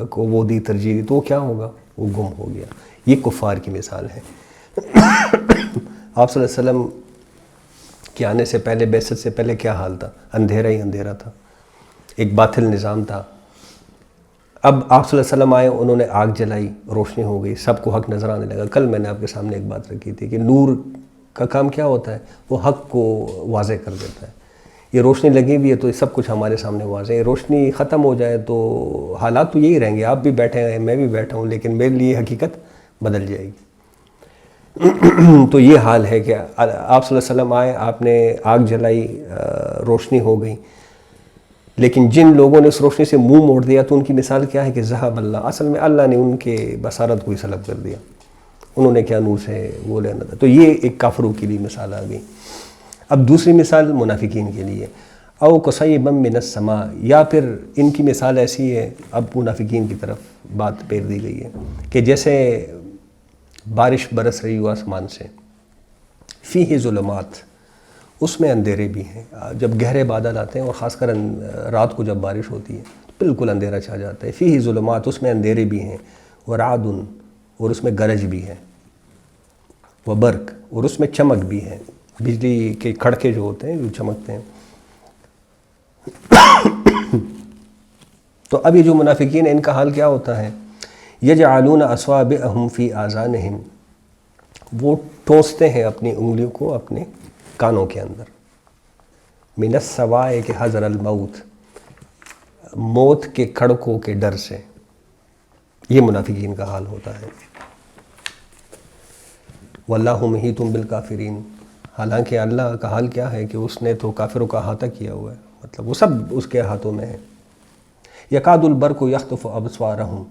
کو وہ دی ترجیح دی، تو وہ کیا ہوگا؟ وہ گم ہو گیا۔ یہ کفار کی مثال ہے۔ آپ صلی اللہ علیہ وسلم کے آنے سے پہلے، بعثت سے پہلے کیا حال تھا؟ اندھیرا ہی اندھیرا تھا، ایک باطل نظام تھا۔ اب آپ صلی اللہ علیہ وسلم آئے، انہوں نے آگ جلائی، روشنی ہو گئی، سب کو حق نظر آنے لگا۔ کل میں نے آپ کے سامنے ایک بات رکھی تھی کہ نور کا کام کیا ہوتا ہے؟ وہ حق کو واضح کر دیتا ہے۔ یہ روشنی لگی ہوئی ہے تو یہ سب کچھ ہمارے سامنے واضح ہے۔ روشنی ختم ہو جائے تو حالات تو یہی رہیں گے، آپ بھی بیٹھے ہیں، میں بھی بیٹھا ہوں، لیکن میرے لیے حقیقت بدل جائے گی۔ تو یہ حال ہے کہ آپ صلی اللہ علیہ وسلم آئے، آپ نے آگ جلائی، روشنی ہو گئی، لیکن جن لوگوں نے اس روشنی سے منہ موڑ دیا تو ان کی مثال کیا ہے کہ ذہب اللہ، اصل میں اللہ نے ان کے بصارت کو ہی سلب کر دیا، انہوں نے کیا نور سے وہ لینا تھا۔ تو یہ ایک کافروں کی بھی مثال آ گئی۔ اب دوسری مثال منافقین کے لیے، او کصیب من السماء، یا پھر ان کی مثال ایسی ہے، اب منافقین کی طرف بات پھیر دی گئی ہے کہ جیسے بارش برس رہی ہو آسمان سے، فیہ ظلمات، اس میں اندھیرے بھی ہیں۔ جب گہرے بادل آتے ہیں اور خاص کر رات کو جب بارش ہوتی ہے تو بالکل اندھیرا چھا جاتا ہے۔ فیہ ظلمات، اس میں اندھیرے بھی ہیں، ورعد، اور اس میں گرج بھی ہے، وبرق، اور اس میں چمک بھی ہے، بجلی کے کھڑکے جو ہوتے ہیں جو چمکتے ہیں۔ تو اب یہ جو منافقین ہیں ان کا حال کیا ہوتا ہے؟ یجعلون اصابعہم فی آذانہم، وہ ٹھونستے ہیں اپنی انگلیوں کو اپنے کانوں کے اندر، من السواء کے حذر الموت، موت کے کھڑکوں کے ڈر سے۔ یہ منافقین کا حال ہوتا ہے۔ واللہ محیط بالکافرین، حالانکہ اللہ کا حال کیا ہے کہ اس نے تو کافروں کا احاطہ کیا ہوا ہے، مطلب وہ سب اس کے ہاتھوں میں ہے۔ یکاد البرق یخطف ابصارہم،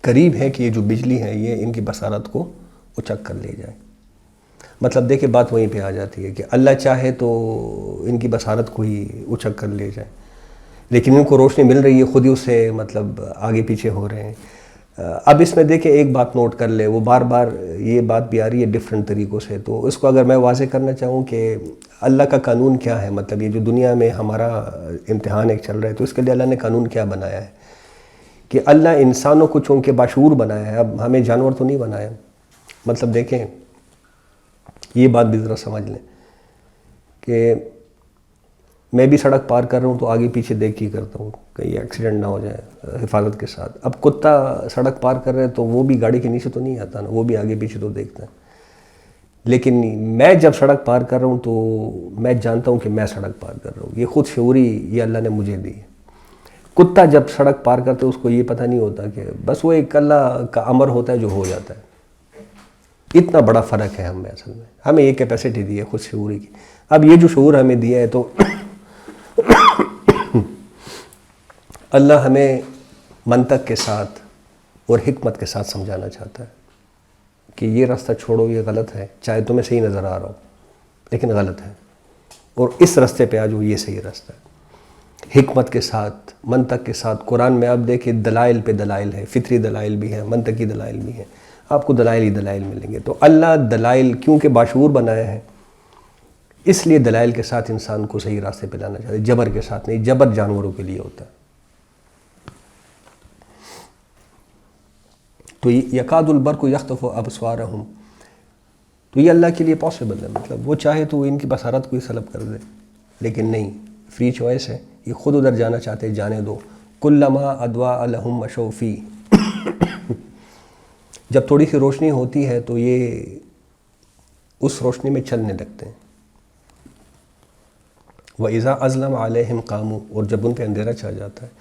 قریب ہے کہ یہ جو بجلی ہے یہ ان کی بصارت کو اچک کر لے جائے۔ مطلب دیکھیں بات وہیں پہ آ جاتی ہے کہ اللہ چاہے تو ان کی بصارت کو ہی اچک کر لے جائے، لیکن ان کو روشنی مل رہی ہے، خود ہی اس سے مطلب آگے پیچھے ہو رہے ہیں۔ اب اس میں دیکھیں ایک بات نوٹ کر لے، وہ بار بار یہ بات بھی آ رہی ہے ڈیفرنٹ طریقوں سے، تو اس کو اگر میں واضح کرنا چاہوں کہ اللہ کا قانون کیا ہے، مطلب یہ جو دنیا میں ہمارا امتحان ایک چل رہا ہے تو اس کے لیے اللہ نے قانون کیا بنایا ہے کہ اللہ انسانوں کو چونکہ باشعور بنایا ہے، اب ہمیں جانور تو نہیں بنایا۔ مطلب دیکھیں یہ بات بھی ذرا سمجھ لیں کہ میں بھی سڑک پار کر رہا ہوں تو آگے پیچھے دیکھ کے کرتا ہوں کہیں ایکسیڈنٹ نہ ہو جائے حفاظت کے ساتھ۔ اب کتا سڑک پار کر رہے تو وہ بھی گاڑی کے نیچے تو نہیں آتا نا، وہ بھی آگے پیچھے تو دیکھتا ہے، لیکن میں جب سڑک پار کر رہا ہوں تو میں جانتا ہوں کہ میں سڑک پار کر رہا ہوں، یہ خود شعوری یہ اللہ نے مجھے دی ہے۔ کتا جب سڑک پار کرتے اس کو یہ پتہ نہیں ہوتا کہ بس وہ ایک اللہ کا امر ہوتا ہے جو ہو جاتا ہے۔ اتنا بڑا فرق ہے ہم میں، اصل میں ہمیں یہ کیپیسٹی دی ہے خود شعوری کی۔ اب یہ جو شعور ہمیں دیا ہے تو اللہ ہمیں منطق کے ساتھ اور حکمت کے ساتھ سمجھانا چاہتا ہے کہ یہ راستہ چھوڑو، یہ غلط ہے، چاہے تمہیں صحیح نظر آ رہا ہو لیکن غلط ہے، اور اس راستے پہ آ جو یہ صحیح راستہ ہے، حکمت کے ساتھ، منطق کے ساتھ۔ قرآن میں آپ دیکھیں دلائل پہ دلائل ہے، فطری دلائل بھی ہیں، منطقی دلائل بھی ہیں، آپ کو دلائل ہی دلائل ملیں گے۔ تو اللہ دلائل کیونکہ باشعور بنایا ہے اس لیے دلائل کے ساتھ انسان کو صحیح راستے پہ لانا چاہتے ہیں، جبر کے ساتھ نہیں۔ جبر جانوروں کے لیے ہوتا ہے۔ تو یکاد البرق یخطف ابصارہم، تو یہ اللہ کے لیے پاسبل ہے، مطلب وہ چاہے تو ان کی بصارت کو ہی سلب کر دے، لیکن نہیں، فری چوائس ہے، یہ خود ادھر جانا چاہتے ہیں، جانے دو۔ کلما اضاء لهم مشوا فیہ، جب تھوڑی سی روشنی ہوتی ہے تو یہ اس روشنی میں چلنے لگتے ہیں۔ وَإِذَا أَظْلَمَ عَلَيْهِمْ قَامُوا، اور جب ان پہ اندھیرا چھا جاتا ہے،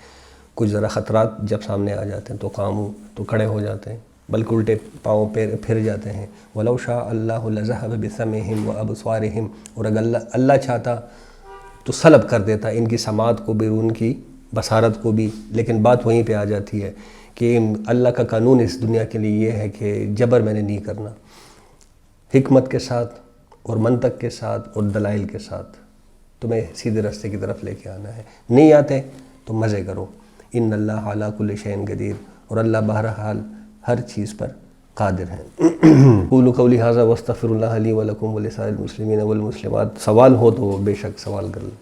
کچھ ذرا خطرات جب سامنے آ جاتے ہیں تو قاموا، تو کھڑے ہو جاتے ہیں، بلکہ الٹے پاؤں پھر جاتے ہیں۔ وَلَوْ شَاءَ اللَّهُ لَذَهَبَ بِسَمْعِهِمْ وَأَبْصَارِهِمْ، اور اگر اللہ چاہتا تو سلب کر دیتا ان کی سماعت کو بھی، ان کی بصارت کو بھی۔ لیکن بات وہیں پہ آ جاتی ہے کہ اللہ کا قانون اس دنیا کے لیے یہ ہے کہ جبر میں نے نہیں کرنا، حکمت کے ساتھ اور منطق کے ساتھ اور دلائل کے ساتھ تمہیں سیدھے راستے کی طرف لے کے آنا ہے۔ نہیں آتے تو مزے کرو۔ ان اللہ علی کل شیء قدیر، اور اللہ بہرحال ہر چیز پر قادر ہیں۔ قولوا قولی ھذا واستغفر اللہ لی ولکم ولسائر المسلمین والمسلمات۔ سوال ہو تو بے شک سوال کر لیں۔